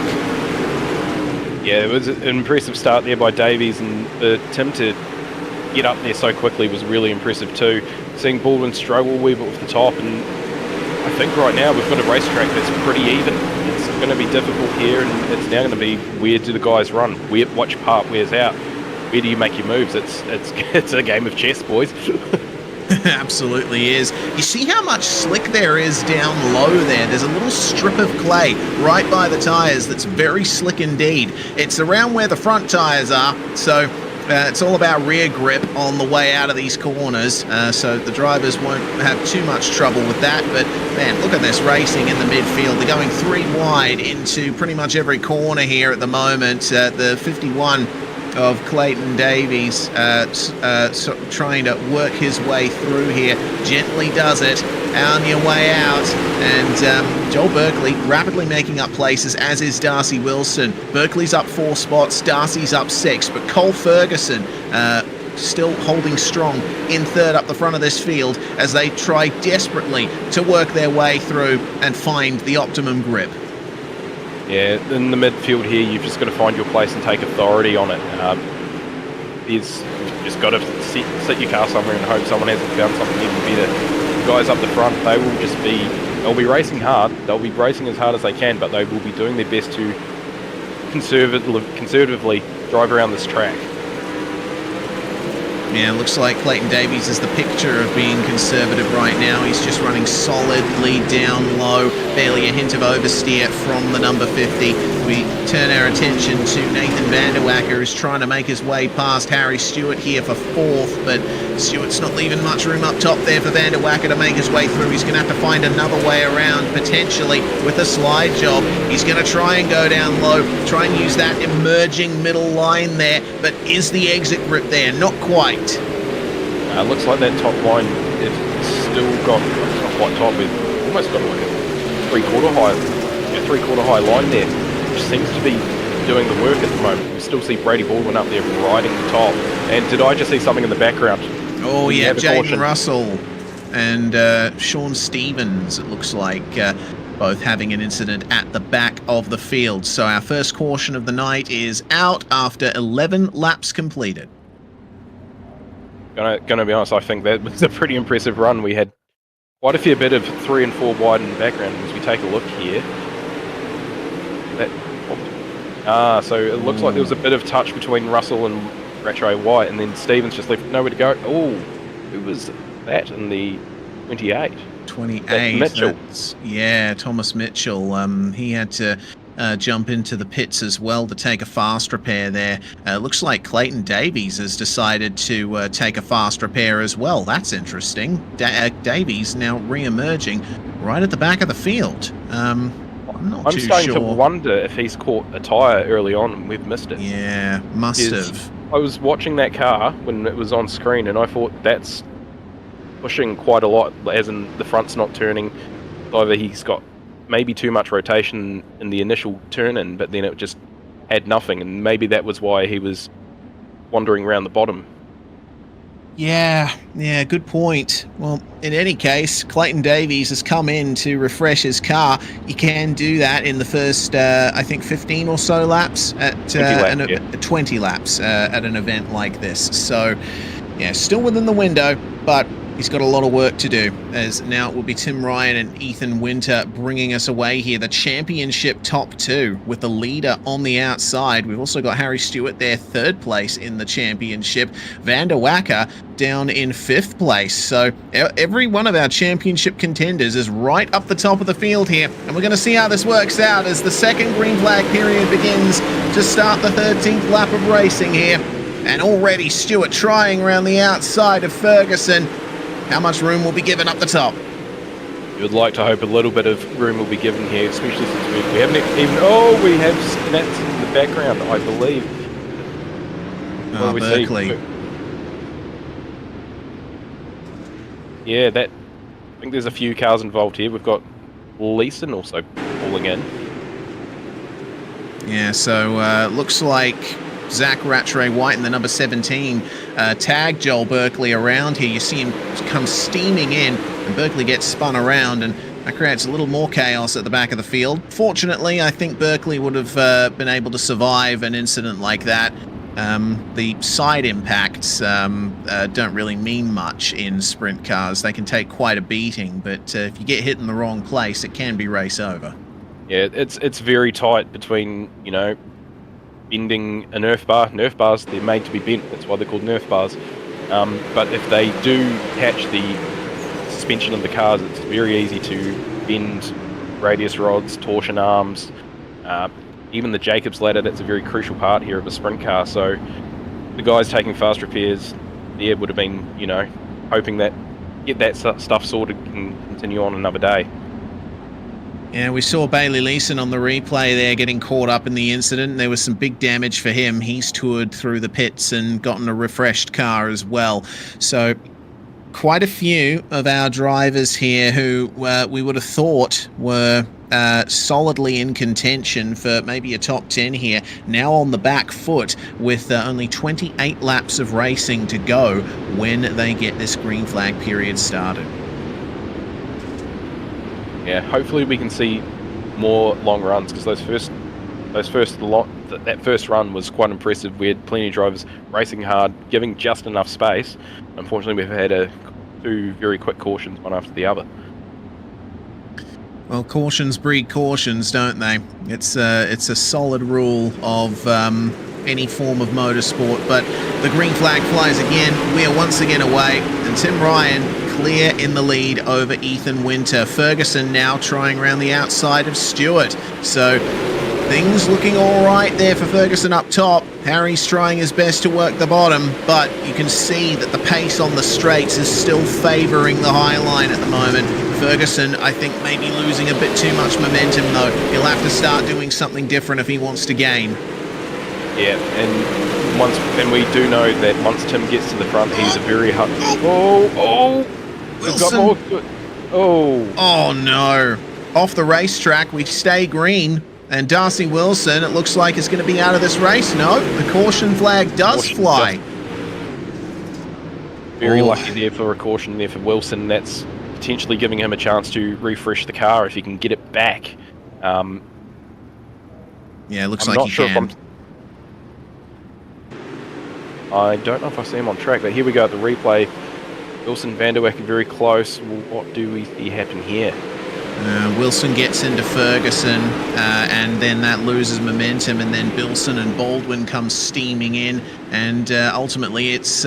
Yeah, it was an impressive start there by Davies, and Tim to get up there so quickly was really impressive too. Seeing Baldwin struggle a wee bit with the top, and I think right now we've got a racetrack that's pretty even. It's going to be difficult here, and it's now going to be where do the guys run? Which part wears out? Where do you make your moves? It's a game of chess, boys. Absolutely is. You see how much slick there is down low there? There's a little strip of clay right by the tyres that's very slick indeed. It's around where the front tyres are, so it's all about rear grip on the way out of these corners, so the drivers won't have too much trouble with that. But man, look at this racing in the midfield. They're going 3 wide into pretty much every corner here at the moment. The 51 of Clayton Davies trying to work his way through here. Gently does it. On your way out. And Joel Berkeley rapidly making up places, as is Darcy Wilson. Berkeley's up 4 spots. Darcy's up 6. But Cole Ferguson still holding strong in third up the front of this field as they try desperately to work their way through and find the optimum grip. Yeah, in the midfield here, you've just got to find your place and take authority on it. You've just got to sit your car somewhere and hope someone hasn't found something even better. The guys up the front, they'll be racing hard. They'll be racing as hard as they can, but they will be doing their best to conservatively drive around this track. Yeah, looks like Clayton Davies is the picture of being conservative right now. He's just running solidly down low, barely a hint of oversteer from the number 50. We turn our attention to Nathan Vanderwacker, who's trying to make his way past Harry Stewart here for 4th, but Stewart's not leaving much room up top there for Vanderwacker to make his way through. He's going to have to find another way around, potentially with a slide job. He's going to try and go down low, try and use that emerging middle line there, but is the exit grip there? Not quite. Looks like that top line is still got not quite top. We've almost got like a three-quarter high line there, which seems to be doing the work at the moment. We still see Brady Baldwin up there riding the top. And did I just see something in the background? Oh yeah, Jaden Russell and Sean Stevens, it looks like, both having an incident at the back of the field. So our first caution of the night is out after 11 laps completed. Gonna be honest, I think that was a pretty impressive run. We had quite a fair bit of 3 and 4 wide in the background. As we take a look here, so it looks like there was a bit of touch between Russell and Rattray White, and then Stevens just left nowhere to go. Oh, who was that in the 28? 28. Mitchell. Yeah, Thomas Mitchell. He had to jump into the pits as well to take a fast repair there. Looks like Clayton Davies has decided to take a fast repair as well. That's interesting. Davies now re-emerging right at the back of the field. I'm starting to wonder if he's caught a tyre early on and we've missed it. Yeah, must have. I was watching that car when it was on screen and I thought that's pushing quite a lot, as in the front's not turning. Either he's got maybe too much rotation in the initial turn-in, but then it just had nothing, and maybe that was why he was wandering around the bottom. Yeah, good point. Well, in any case, Clayton Davies has come in to refresh his car. You can do that in the first, I think, 15 or so laps at 20 laps at an event like this. So, yeah, still within the window, but he's got a lot of work to do, as now it will be Tim Ryan and Ethan Winter bringing us away here. The championship top 2 with the leader on the outside. We've also got Harry Stewart there, 3rd place in the championship. Vanderwacker down in 5th place. So every one of our championship contenders is right up the top of the field here. And we're going to see how this works out as the second green flag period begins to start the 13th lap of racing here. And already Stewart trying around the outside of Ferguson. How much room will be given up the top? You would like to hope a little bit of room will be given here, especially since we haven't even... Oh, we have Snats in the background, I believe. Oh, Berkeley. Yeah, I think there's a few cars involved here. We've got Leeson also pulling in. Yeah, so looks like Zach Rattray White in the number 17 tagged Joel Berkeley around here. You see him come steaming in, and Berkeley gets spun around, and that creates a little more chaos at the back of the field. Fortunately, I think Berkeley would have been able to survive an incident like that. The side impacts don't really mean much in sprint cars. They can take quite a beating, but if you get hit in the wrong place, it can be race over. Yeah, it's very tight between, bending a Nerf bar. Nerf bars, they're made to be bent. That's why they're called Nerf bars. But if they do catch the suspension of the cars, it's very easy to bend radius rods, torsion arms, even the Jacobs ladder. That's a very crucial part here of a sprint car. So the guys taking fast repairs there would have been, hoping that get that stuff sorted and continue on another day. Yeah, we saw Bailey Leeson on the replay there getting caught up in the incident. There was some big damage for him. He's toured through the pits and gotten a refreshed car as well. So quite a few of our drivers here who we would have thought were solidly in contention for maybe a top 10 here, now on the back foot with only 28 laps of racing to go when they get this green flag period started. Yeah, hopefully we can see more long runs, because that first run was quite impressive. We had plenty of drivers racing hard, giving just enough space. Unfortunately, we've had two very quick cautions, one after the other. Well, cautions breed cautions, don't they? It's a solid rule of any form of motorsport. But the green flag flies again. We are once again away, and Tim Ryan clear in the lead over Ethan Winter. Ferguson now trying around the outside of Stewart. So things looking all right there for Ferguson up top. Harry's trying his best to work the bottom, but you can see that the pace on the straights is still favouring the high line at the moment. Ferguson, I think, may be losing a bit too much momentum, though. He'll have to start doing something different if he wants to gain. Yeah, and we do know that once Tim gets to the front, he's a very hard... We've got more... Oh, no. Off the racetrack, we stay green. And Darcy Wilson, it looks like, is going to be out of this race. No, the caution flag does fly. Very lucky there for a caution there for Wilson. That's potentially giving him a chance to refresh the car if he can get it back. Yeah, it looks I'm like not he sure can. I don't know if I see him on track, but here we go at the replay. Wilson, Van der Weck very close. Well, what do we see happen here? Wilson gets into Ferguson, and then that loses momentum, and then Bilson and Baldwin come steaming in, and ultimately it's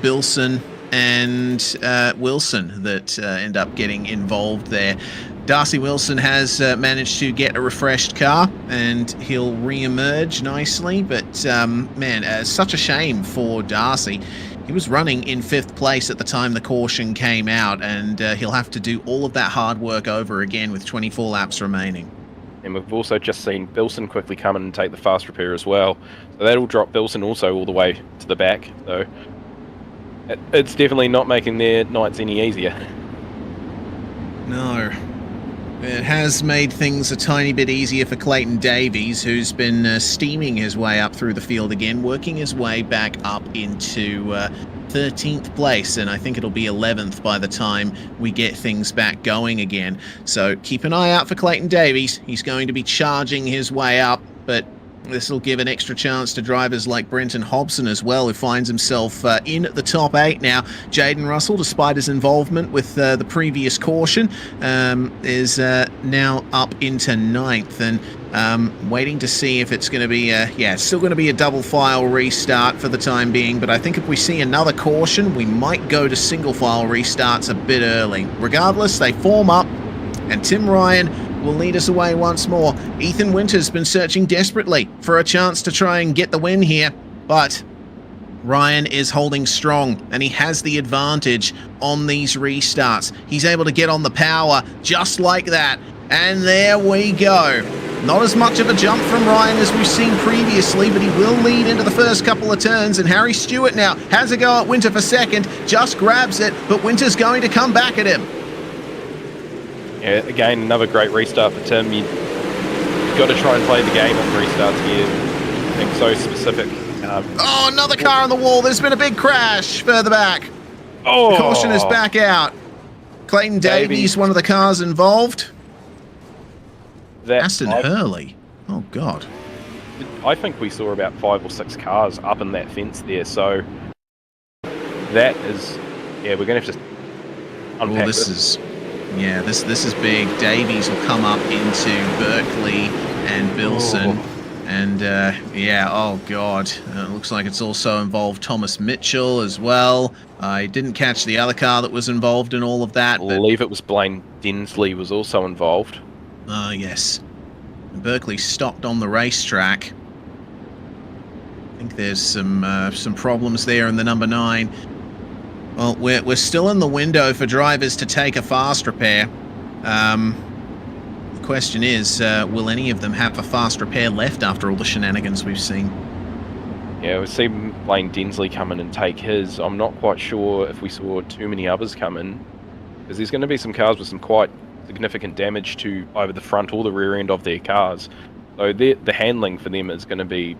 Bilson and Wilson that end up getting involved there. Darcy Wilson has managed to get a refreshed car, and he'll re-emerge nicely, but man, such a shame for Darcy. He was running in 5th place at the time the caution came out, and he'll have to do all of that hard work over again with 24 laps remaining. And we've also just seen Bilson quickly come in and take the fast repair as well. So that'll drop Bilson also all the way to the back. So it's definitely not making their nights any easier. No. It has made things a tiny bit easier for Clayton Davies, who's been steaming his way up through the field again, working his way back up into 13th place, and I think it'll be 11th by the time we get things back going again. So keep an eye out for Clayton Davies. He's going to be charging his way up, but this will give an extra chance to drivers like Brenton Hobson as well, who finds himself in the top 8 now. Jaden Russell, despite his involvement with the previous caution, is now up into 9th, and waiting to see if it's going to be it's still going to be a double file restart for the time being, but I think if we see another caution, we might go to single file restarts a bit early. Regardless, they form up, and Tim Ryan will lead us away once more. Ethan Winter's been searching desperately for a chance to try and get the win here, but Ryan is holding strong, and he has the advantage on these restarts. He's able to get on the power just like that, and there we go. Not as much of a jump from Ryan as we've seen previously, but he will lead into the first couple of turns, and Harry Stewart now has a go at Winter for second, just grabs it, but Winter's going to come back at him. Yeah, again, another great restart for Tim. You've got to try and play the game on restarts here. Being so specific. Another car on the wall. There's been a big crash further back. The caution is back out. Clayton Davies, one of the cars involved. Aston Hurley. Oh, God. I think we saw about 5 or 6 cars up in that fence there, so that is... Yeah, we're going to have to unpack this. This is big. Davies will come up into Berkeley and Bilson. And, oh, God. It looks like it's also involved Thomas Mitchell as well. I didn't catch the other car that was involved in all of that. I believe it was Blaine Densley was also involved. Yes. Berkeley stopped on the racetrack. I think there's some problems there in the number 9. Well, we're still in the window for drivers to take a fast repair. The question is, will any of them have a fast repair left after all the shenanigans we've seen? Yeah, we've seen Blaine Densley come in and take his. I'm not quite sure if we saw too many others come in, because there's going to be some cars with some quite significant damage to either the front or the rear end of their cars. So the handling for them is going to be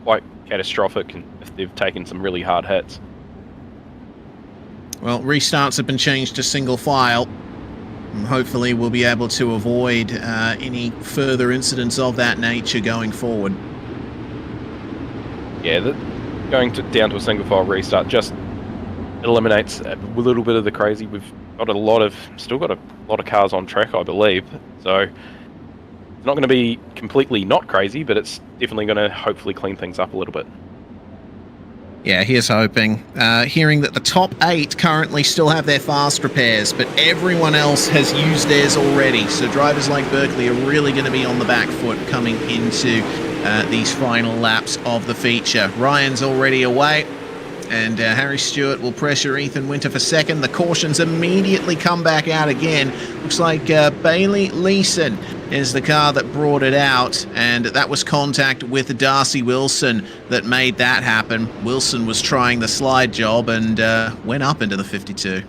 quite catastrophic if they've taken some really hard hits. Well, restarts have been changed to single file. And hopefully we'll be able to avoid any further incidents of that nature going forward. Yeah, going down to a single file restart just eliminates a little bit of the crazy. We've got still got a lot of cars on track, I believe. So not going to be completely not crazy, but it's definitely going to hopefully clean things up a little bit. Yeah, here's hoping. Hearing that the top 8 currently still have their fast repairs, but everyone else has used theirs already. So drivers like Berkeley are really going to be on the back foot coming into these final laps of the feature. Ryan's already away, and Harry Stewart will pressure Ethan Winter for second. The cautions immediately come back out again. Looks like Bailey Leeson is the car that brought it out, and that was contact with Darcy Wilson that made that happen. Wilson was trying the slide job and went up into the 52.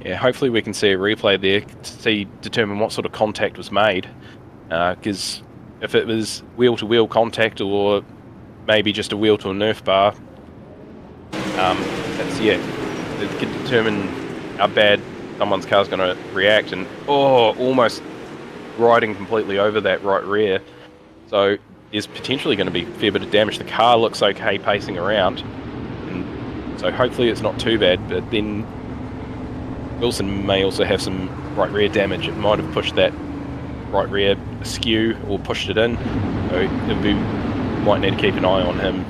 Yeah, hopefully we can see a replay there to determine what sort of contact was made, because if it was wheel-to-wheel contact or maybe just a wheel to a Nerf bar, it could determine how bad someone's car's going to react, and almost riding completely over that right rear. So there's potentially going to be a fair bit of damage. The car looks okay pacing around, and so hopefully it's not too bad, but then Wilson may also have some right rear damage. It might have pushed that right rear askew or pushed it in, so might need to keep an eye on him.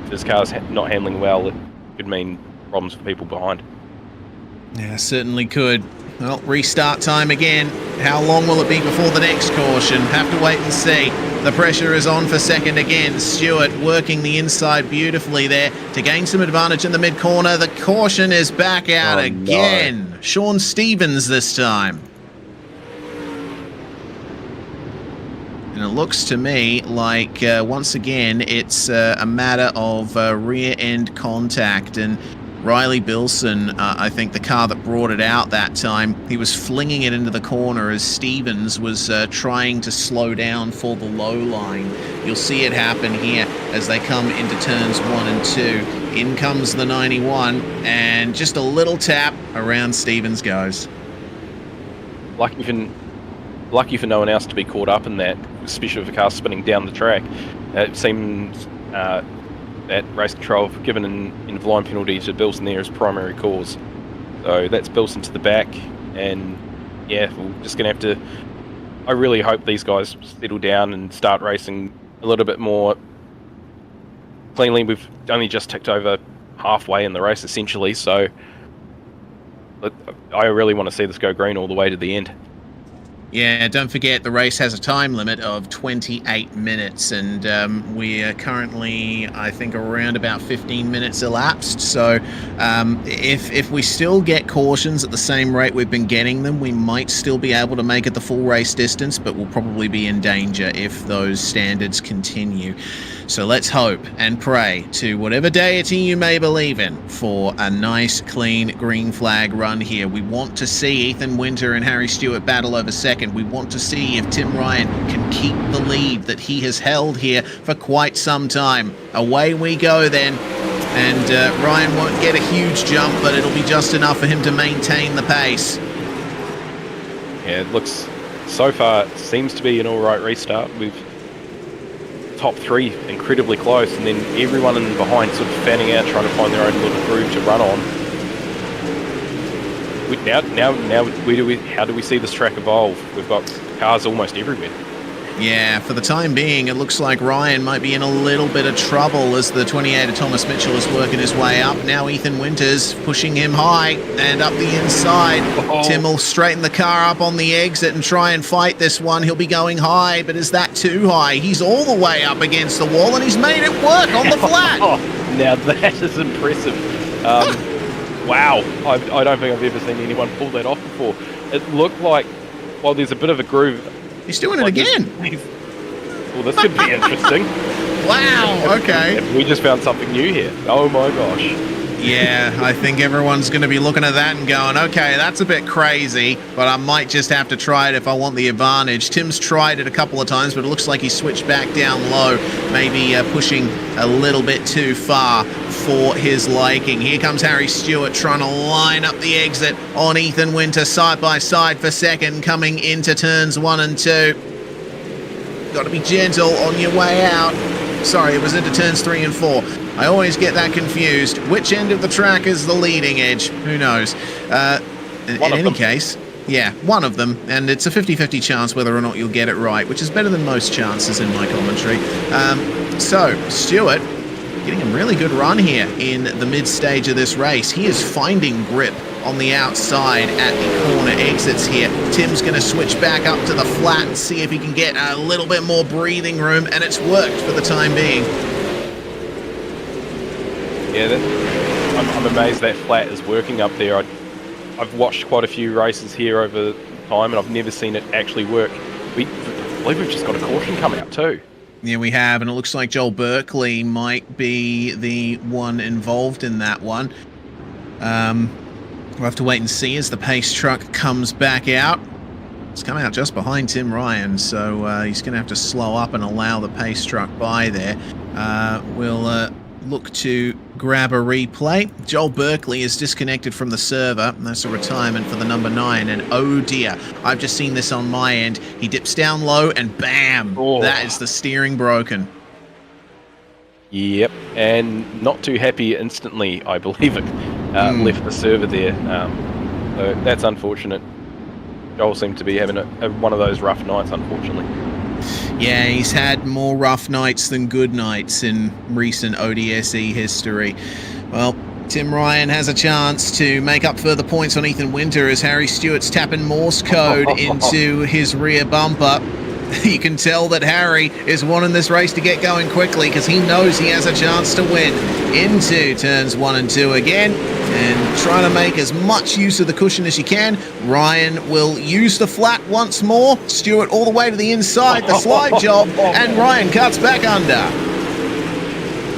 If his car's not handling well, it could mean problems for people behind. Yeah, certainly could. Well, restart time again. How long will it be before the next caution? Have to wait and see. The pressure is on for second again. Stewart working the inside beautifully there to gain some advantage in the mid-corner. The caution is back out again. No. Sean Stevens this time. And it looks to me like, once again, it's a matter of rear-end contact. And Riley Bilson, I think the car that brought it out that time, he was flinging it into the corner as Stevens was trying to slow down for the low line. You'll see it happen here as they come into turns 1 and 2. In comes the 91, and just a little tap around Stevens goes. Lucky for no one else to be caught up in that, especially if the car's spinning down the track. It seems that race control have given an in-line penalty to Bilson there as primary cause. So that's Bilson to the back, and yeah, we're just going to have to... I really hope these guys settle down and start racing a little bit more cleanly. We've only just ticked over halfway in the race, essentially, so I really want to see this go green all the way to the end. Yeah, don't forget the race has a time limit of 28 minutes, and we are currently, I think, around about 15 minutes elapsed. So if we still get cautions at the same rate we've been getting them, we might still be able to make it the full race distance, but we'll probably be in danger if those standards continue. So let's hope and pray to whatever deity you may believe in for a nice, clean green flag run here. We want to see Ethan Winter and Harry Stewart battle over second. We want to see if Tim Ryan can keep the lead that he has held here for quite some time. Away we go then. And Ryan won't get a huge jump, but it'll be just enough for him to maintain the pace. Yeah, it looks, so far, it seems to be an alright restart. We've top 3 incredibly close, and then everyone in behind sort of fanning out, trying to find their own little groove to run on. How do we see this track evolve? We've got cars almost everywhere. Yeah, for the time being, it looks like Ryan might be in a little bit of trouble as the 28 of Thomas Mitchell is working his way up. Now Ethan Winters pushing him high and up the inside. Oh. Tim will straighten the car up on the exit and try and fight this one. He'll be going high, but is that too high? He's all the way up against the wall, and he's made it work on the flat. Now that is impressive. Wow, I don't think I've ever seen anyone pull that off before. It looked like, well, there's a bit of a groove. He's doing it again. Well, this could be interesting. Wow, okay. We just found something new here. Oh my gosh. Yeah, I think everyone's going to be looking at that and going, okay, that's a bit crazy, but I might just have to try it if I want the advantage. Tim's tried it a couple of times, but it looks like he switched back down low, maybe pushing a little bit too far for his liking. Here comes Harry Stewart trying to line up the exit on Ethan Winter side by side for second, coming into turns 1 and 2. Got to be gentle on your way out. Sorry, it was into turns 3 and 4. I always get that confused. Which end of the track is the leading edge? Who knows? In any case, Yeah, one of them, and it's a 50-50 chance whether or not you'll get it right, which is better than most chances in my commentary. So, Stuart, getting a really good run here in the mid-stage of this race. He is finding grip on the outside at the corner exits here. Tim's going to switch back up to the flat and see if he can get a little bit more breathing room, and it's worked for the time being. Yeah, I'm amazed that flat is working up there. I've watched quite a few races here over time, and I've never seen it actually work. I believe we've just got a caution coming up too. Yeah, we have, and it looks like Joel Berkeley might be the one involved in that one. We'll have to wait and see as the pace truck comes back out. It's coming out just behind Tim Ryan, so he's going to have to slow up and allow the pace truck by there. We'll look to grab a replay. Joel Berkeley is disconnected from the server, and that's a retirement for the number 9, and oh dear, I've just seen this on my end. He dips down low, and bam! Oh. That is the steering broken. Yep, and not too happy instantly, I believe it. Left the server there, so that's unfortunate. Joel seemed to be having one of those rough nights, unfortunately. Yeah, he's had more rough nights than good nights in recent ODSE history. Well, Tim Ryan has a chance to make up further points on Ethan Winter as Harry Stewart's tapping Morse code into his rear bumper. You can tell that Harry is wanting this race to get going quickly because he knows he has a chance to win. Into turns 1 and 2 again, and trying to make as much use of the cushion as you can. Ryan will use the flat once more. Stewart all the way to the inside, the slide job, and Ryan cuts back under.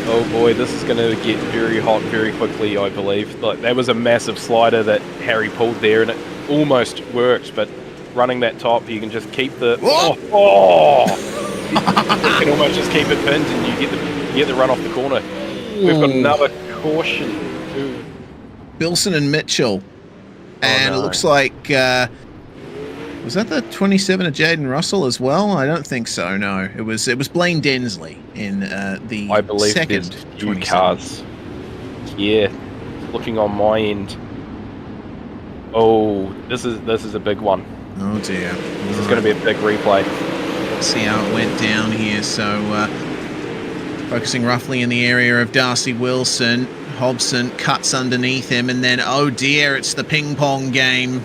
Oh boy, this is going to get very hot very quickly, I believe. Like, that was a massive slider that Harry pulled there, and it almost worked, but running that top, you can just keep the... You can almost just keep it pinned, and you get the run off the corner. We've got another caution too. Bilson and Mitchell. And it looks like... was that the 27 of Jaden Russell as well? I don't think so, no. It was Blaine Densley in the I believe second there's 2 cars. Yeah, looking on my end. Oh, this is a big one. Oh dear. This is going to be a big replay. Let's see how it went down here. So, focusing roughly in the area of Darcy Wilson. Hobson cuts underneath him, and then, oh dear, it's the ping pong game.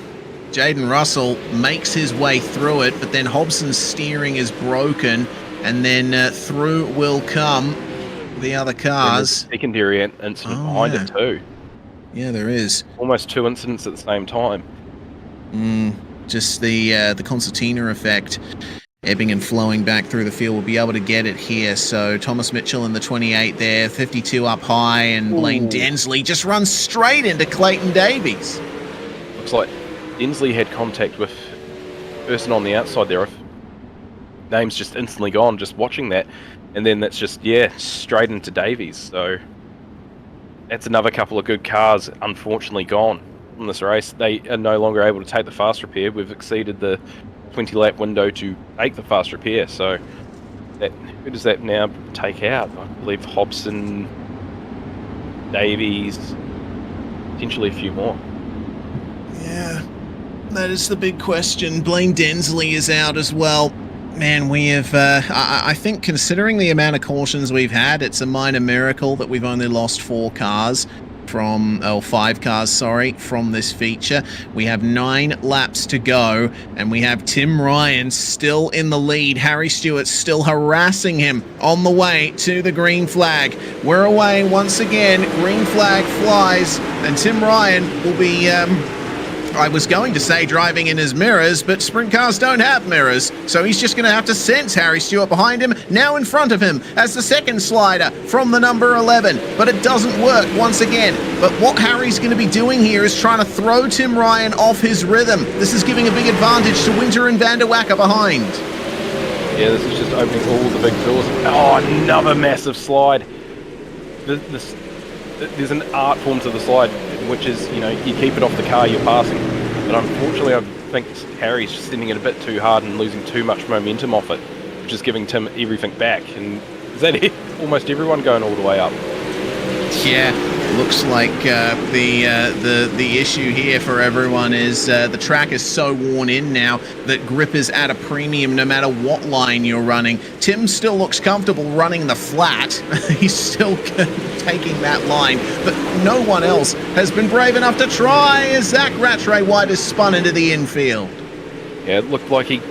Jaden Russell makes his way through it, but then Hobson's steering is broken, and then through will come the other cars. Secondary incident behind it too. Yeah, there is. Almost 2 incidents at the same time. Just the concertina effect ebbing and flowing back through the field. We'll be able to get it here. So Thomas Mitchell in the 28 there, 52 up high, and Blaine Densley just runs straight into Clayton Davies. Looks like Densley had contact with the person on the outside there. Name's just instantly gone just watching that, and then that's just straight into Davies. So that's another couple of good cars unfortunately gone from this race. They are no longer able to take the fast repair. We've exceeded the 20 lap window to take the fast repair, so who does that now take out? I believe Hobson, Davies, potentially a few more. Yeah, that is the big question. Blaine Densley is out as well. Man, we have, I think considering the amount of cautions we've had, it's a minor miracle that we've only lost 5 cars, from this feature. We have 9 laps to go, and we have Tim Ryan still in the lead. Harry Stewart still harassing him on the way to the green flag. We're away once again. Green flag flies, and Tim Ryan will be, I was going to say driving in his mirrors, but sprint cars don't have mirrors, so he's just going to have to sense Harry Stewart behind him, now in front of him, as the second slider from the number 11. But it doesn't work once again. But what Harry's going to be doing here is trying to throw Tim Ryan off his rhythm. This is giving a big advantage to Winter and Van der Wacker behind. Yeah, this is just opening all the big doors. Oh, another massive slide. There's an art form to the slide, which is, you keep it off the car you're passing. But unfortunately, I think Harry's just sending it a bit too hard and losing too much momentum off it, which is giving Tim everything back. And is that it? Almost everyone going all the way up. Yeah, Looks like the issue here for everyone is the track is so worn in now that grip is at a premium no matter what line you're running. Tim still looks comfortable running the flat. He's still taking that line, but no one else has been brave enough to try as Zach Rattray White has spun into the infield. Yeah, it looked like he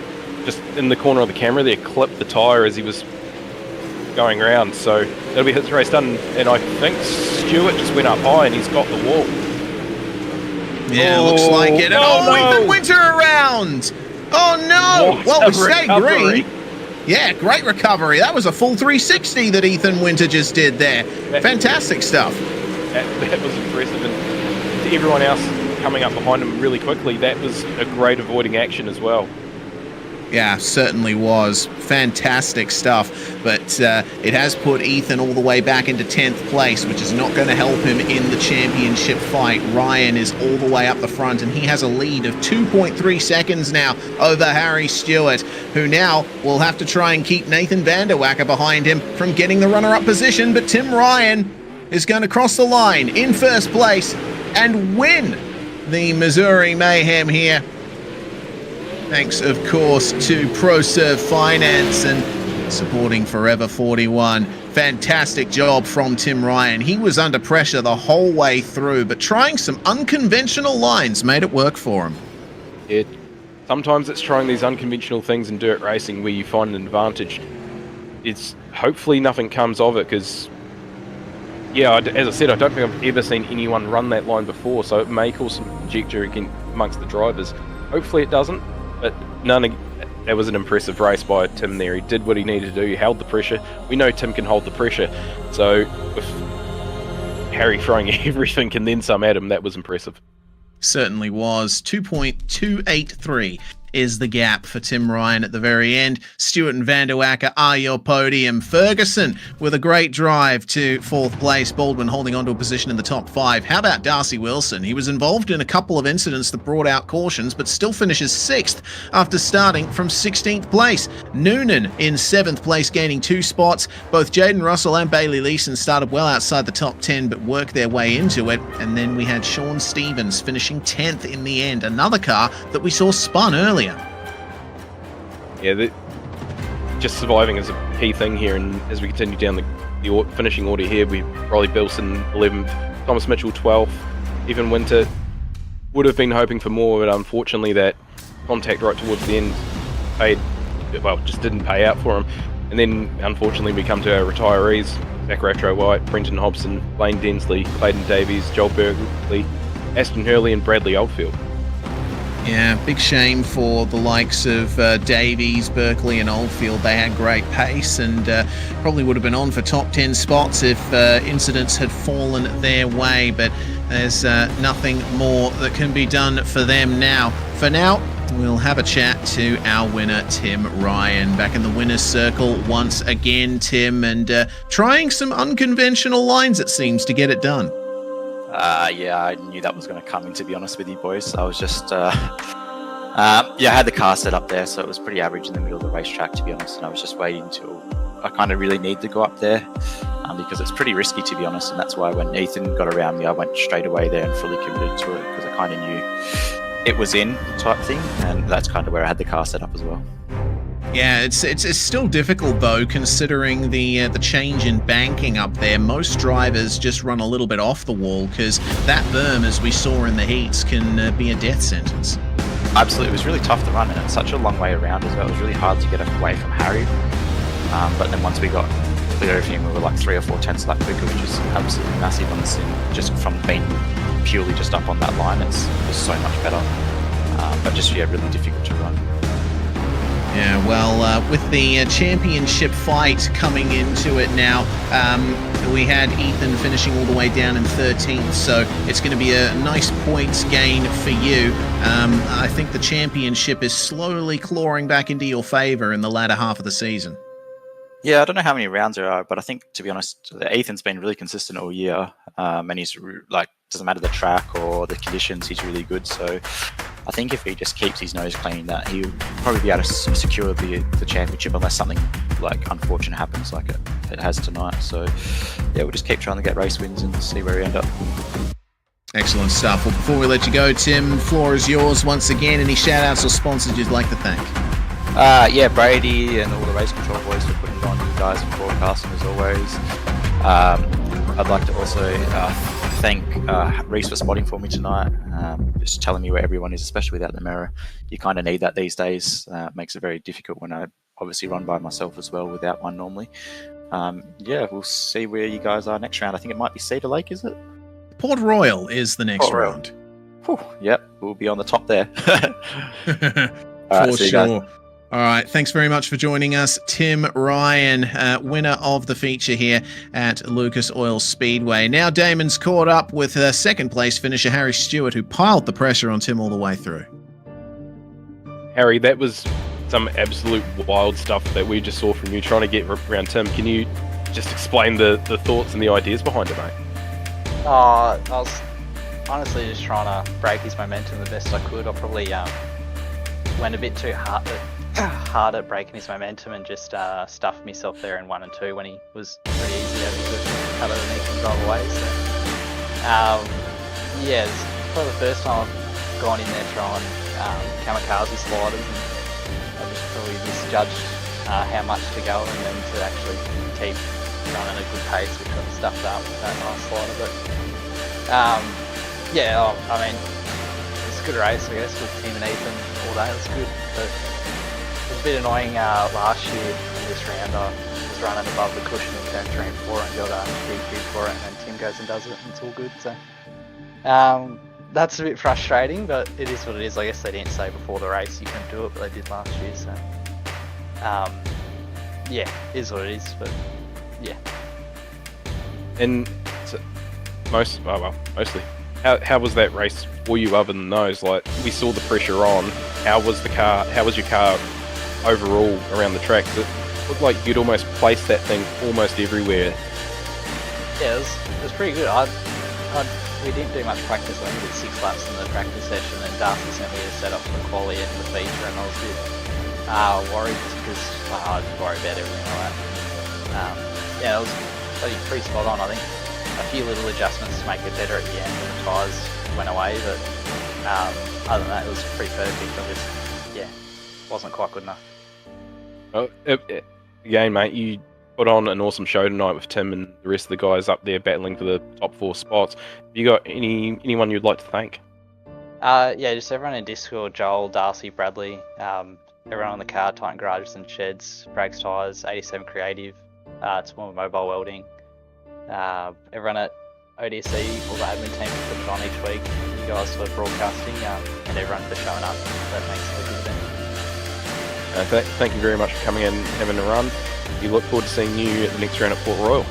just in the corner of the camera there clipped the tyre as he was going round, so that'll be his race done. And I think Stewart just went up high and he's got the wall. Yeah, looks like it. And no. Ethan Winter around. Oh no! Well, we stay green. Yeah, great recovery. That was a full 360 that Ethan Winter just did there. Fantastic stuff. That was impressive, and to everyone else coming up behind him really quickly, that was a great avoiding action as well. Yeah, certainly was. Fantastic stuff. But it has put Ethan all the way back into 10th place, which is not going to help him in the championship fight. Ryan is all the way up the front, and he has a lead of 2.3 seconds now over Harry Stewart, who now will have to try and keep Nathan Vanderwacker behind him from getting the runner-up position. But Tim Ryan is going to cross the line in first place and win the Missouri Mayhem here. Thanks, of course, to ProServe Finance and supporting Forever 41. Fantastic job from Tim Ryan. He was under pressure the whole way through, but trying some unconventional lines made it work for him. Sometimes it's trying these unconventional things in dirt racing where you find an advantage. It's hopefully nothing comes of it because, yeah, as I said, I don't think I've ever seen anyone run that line before, so it may cause some conjecture amongst the drivers. Hopefully it doesn't. But that was an impressive race by Tim there. He did what he needed to do. He held the pressure. We know Tim can hold the pressure. So with Harry throwing everything and then some at him, that was impressive. Certainly was. 2.283 is the gap for Tim Ryan at the very end. Stewart and Vanderwacker are your podium. Ferguson with a great drive to 4th place. Baldwin holding onto a position in the top 5. How about Darcy Wilson? He was involved in a couple of incidents that brought out cautions, but still finishes 6th after starting from 16th place. Noonan in 7th place, gaining 2 spots. Both Jaden Russell and Bailey Leeson started well outside the top 10, but worked their way into it. And then we had Sean Stevens finishing 10th in the end. Another car that we saw spun earlier. Yeah, just surviving is a key thing here, and as we continue down the finishing order here, we Riley Bilson 11th, Thomas Mitchell 12th, Evan Winter would have been hoping for more, but unfortunately that contact right towards the end just didn't pay out for him. And then unfortunately we come to our retirees: Zach Rattray White, Brenton Hobson, Blaine Densley, Clayton Davies, Joel Berkeley, Aston Hurley and Bradley Oldfield. Yeah, big shame for the likes of Davies, Berkeley and Oldfield. They had great pace and probably would have been on for top 10 spots if incidents had fallen their way, but there's nothing more that can be done for them now. For now, we'll have a chat to our winner, Tim Ryan. Back in the winner's circle once again, Tim, and trying some unconventional lines, it seems, to get it done. Yeah, I knew that was going to come in, to be honest with you boys. I was just, I had the car set up there, so it was pretty average in the middle of the racetrack, to be honest, and I was just waiting till I kind of really need to go up there because it's pretty risky, to be honest, and that's why when Ethan got around me, I went straight away there and fully committed to it because I kind of knew it was in type thing, and that's kind of where I had the car set up as well. Yeah, it's still difficult though, considering the change in banking up there. Most drivers just run a little bit off the wall because that berm, as we saw in the heats, can be a death sentence. Absolutely, it was really tough to run, and it's such a long way around as well. It was really hard to get away from Harry. But then once we got clear of him, we were like 3 or 4 tenths lap quicker, which is absolutely massive on the sim. Just from being purely just up on that line, it's so much better. But just really difficult to run. Yeah, well, with the championship fight coming into it now, we had Ethan finishing all the way down in 13th, so it's going to be a nice points gain for you. I think the championship is slowly clawing back into your favour in the latter half of the season. Yeah, I don't know how many rounds there are, but I think, to be honest, Ethan's been really consistent all year, and he's like, doesn't matter the track or the conditions, he's really good. So I think if he just keeps his nose clean, that he'll probably be able to secure the championship unless something like unfortunate happens like it has tonight. So yeah, we'll just keep trying to get race wins and see where we end up. Excellent stuff. Well, before we let you go, Tim, floor is yours once again. Any shout outs or sponsors you'd like to thank? Yeah, Brady and all the race control boys for putting it on, you guys for broadcasting as always. I'd like to also thank Reese for spotting for me tonight, just telling me where everyone is, especially without the mirror. You kind of need that these days. Makes it very difficult when I obviously run by myself as well without one normally. Yeah, we'll see where you guys are next round. I think it might be Cedar Lake, is it? Port Royal is the next round. Whew, yep, we'll be on the top there. For sure. All right, thanks very much for joining us, Tim Ryan, winner of the feature here at Lucas Oil Speedway. Now Damon's caught up with second place finisher Harry Stewart, who piled the pressure on Tim all the way through. Harry, that was some absolute wild stuff that we just saw from you trying to get around Tim. Can you just explain the thoughts and the ideas behind it, mate? I was honestly just trying to break his momentum the best I could. I probably went a bit too hard at breaking his momentum and just stuffed myself there in 1 and 2 when he was pretty easy to cut underneath and drive away. So yeah, it's probably the first time I've gone in there throwing kamikaze sliders, and I just probably misjudged how much to go and then to actually keep running at a good pace, which I stuffed up with that nice slider. But yeah, I mean, it's a good race, I guess, with Tim and Ethan all day. It was good, but it was a bit annoying last year in this round. I was running above the cushion in turn 3 and 4 and got a DQ for it, and then Tim goes and does it, and it's all good. So that's a bit frustrating, but it is what it is. I guess they didn't say before the race you couldn't do it, but they did last year. So yeah, it is what it is. But yeah. And so mostly, how was that race for you other than those? Like, we saw the pressure on. How was your car overall around the track? It looked like you'd almost placed that thing almost everywhere. Yeah, it was pretty good. We didn't do much practice. I only did 6 laps in the practice session, and Darcy sent me a setup for the quali and the feature, and I was a bit worried just because I worry about everything like that. Yeah, it was pretty spot on. I think a few little adjustments to make it better at the end when the tyres went away, but other than that, it was pretty perfect. I just, wasn't quite good enough. Oh, again, mate, you put on an awesome show tonight with Tim and the rest of the guys up there battling for the top 4 spots. Have you got anyone you'd like to thank? Yeah, just everyone in Discord: Joel, Darcy, Bradley, everyone on the car, Titan Garages and Sheds, Bragg's Tyres, 87 Creative, it's more Mobile Welding, everyone at ODSE, all the admin team who put it on each week, you guys for broadcasting, and everyone for showing up. That makes it a good thing. Thank you very much for coming in and having a run. We look forward to seeing you at the next round at Port Royal.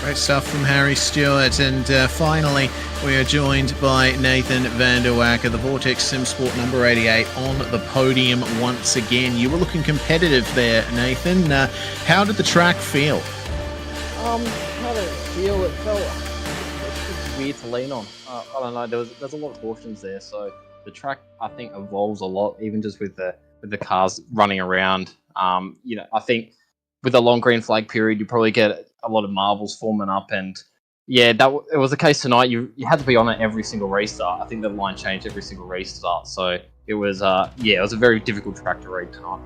Great stuff from Harry Stewart. And finally, we are joined by Nathan van der Wacker, the Vortex Sim Sport number 88, on the podium once again. You were looking competitive there, Nathan. How did the track feel? How did it feel? It felt weird to lean on. I don't know. There's a lot of cautions there, so the track, I think, evolves a lot, even just with the cars running around. I think with a long green flag period, you probably get a lot of marbles forming up, and yeah, it was the case tonight. You had to be on it every single restart. I think the line changed every single restart, so it was it was a very difficult track to read tonight.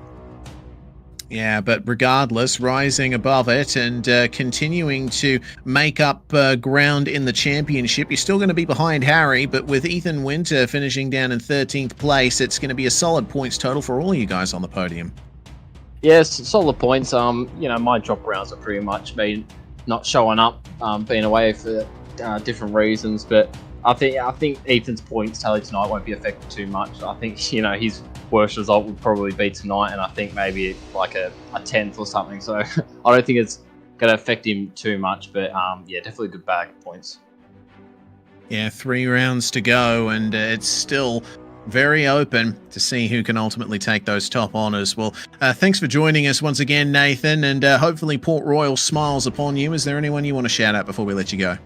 Yeah, but regardless, rising above it and continuing to make up ground in the championship. You're still going to be behind Harry, but with Ethan Winter finishing down in 13th place, it's going to be a solid points total for all you guys on the podium. Yes, solid points. My drop rounds are pretty much been not showing up, being away for different reasons, but I think Ethan's points tally tonight won't be affected too much. I think his worst result would probably be tonight, and I think maybe like a 10th or something. So I don't think it's going to affect him too much, but definitely a good bag of points. Yeah, 3 rounds to go, and it's still very open to see who can ultimately take those top honours. Well, thanks for joining us once again, Nathan, and hopefully Port Royal smiles upon you. Is there anyone you want to shout out before we let you go?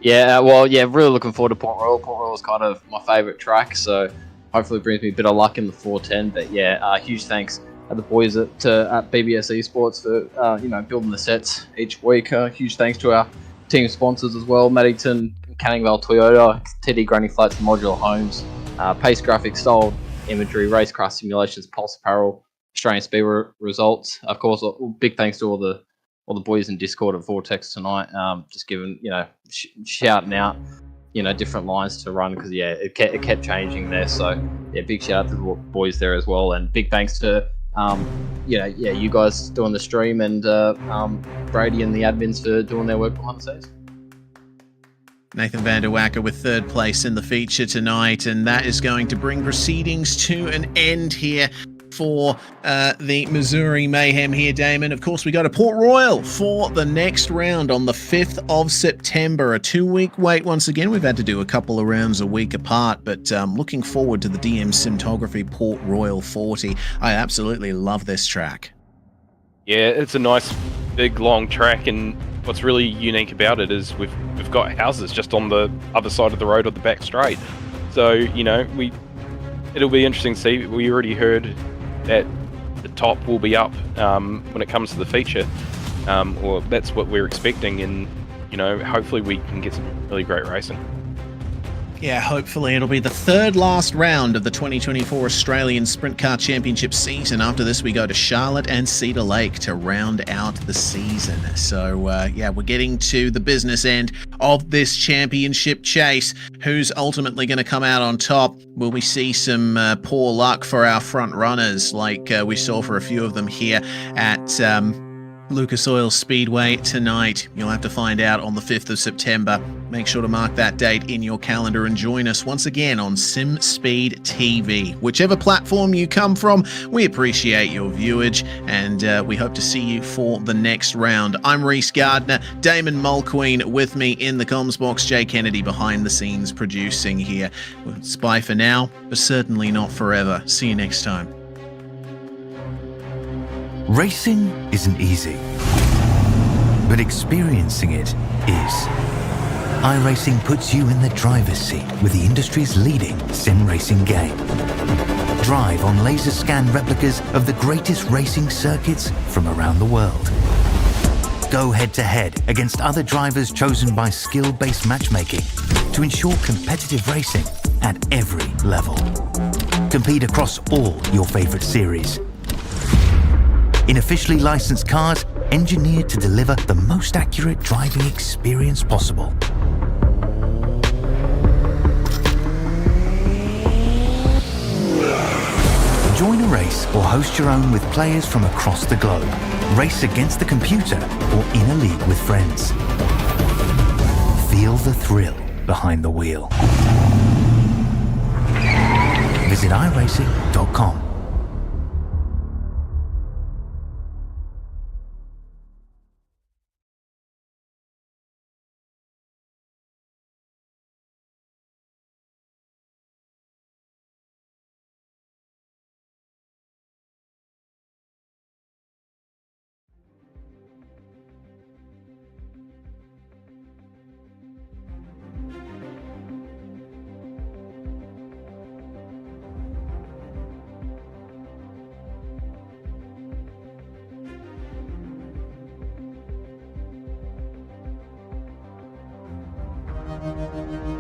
Yeah, well, yeah, really looking forward to Port Royal. Port Royal is kind of my favourite track, so hopefully it brings me a bit of luck in the 410. But yeah, huge thanks to the boys at BBS Esports for building the sets each week. Huge thanks to our team sponsors as well: Maddington, Canning Vale Toyota, TD Granny Flats, Modular Homes, Pace Graphics, Style Imagery, Racecraft Simulations, Pulse Apparel, Australian Speed Results. Of course, big thanks to all the boys in Discord at Vortex tonight. Just giving shouting out different lines to run, because it kept changing there. So yeah, big shout out to the boys there as well, and big thanks to you guys doing the stream, and Brady and the admins for doing their work behind the scenes. Nathan van der Wacker with third place in the feature tonight, and that is going to bring proceedings to an end here for the Missouri Mayhem here, Damon. Of course, we go to Port Royal for the next round on the 5th of September. A 2-week wait once again. We've had to do a couple of rounds a week apart, but looking forward to the DM Simtography Port Royal 40. I absolutely love this track. Yeah, it's a nice, big, long track, and what's really unique about it is we've got houses just on the other side of the road, or the back straight. So, it'll be interesting to see. We already heard that the top will be up when it comes to the feature, or that's what we're expecting, and hopefully we can get some really great racing. Yeah, hopefully it'll be the third last round of the 2024 Australian Sprintcar Championship season. After this, we go to Charlotte and Cedar Lake to round out the season. So, we're getting to the business end of this championship chase. Who's ultimately going to come out on top? Will we see some poor luck for our front runners, like we saw for a few of them here at Lucas Oil Speedway tonight? You'll have to find out on the 5th of September. Make sure to mark that date in your calendar and join us once again on SimSpeed TV. Whichever platform you come from, we appreciate your viewage, and we hope to see you for the next round. I'm Reese Gardner, Damon Mulqueen with me in the comms box, Jay Kennedy behind the scenes producing here. It's bye for now, but certainly not forever. See you next time. Racing isn't easy, but experiencing it is. iRacing puts you in the driver's seat with the industry's leading sim racing game. Drive on laser scan replicas of the greatest racing circuits from around the world. Go head to head against other drivers chosen by skill-based matchmaking to ensure competitive racing at every level. Compete across all your favorite series in officially licensed cars engineered to deliver the most accurate driving experience possible. Join a race or host your own with players from across the globe. Race against the computer or in a league with friends. Feel the thrill behind the wheel. Visit iRacing.com. Thank you.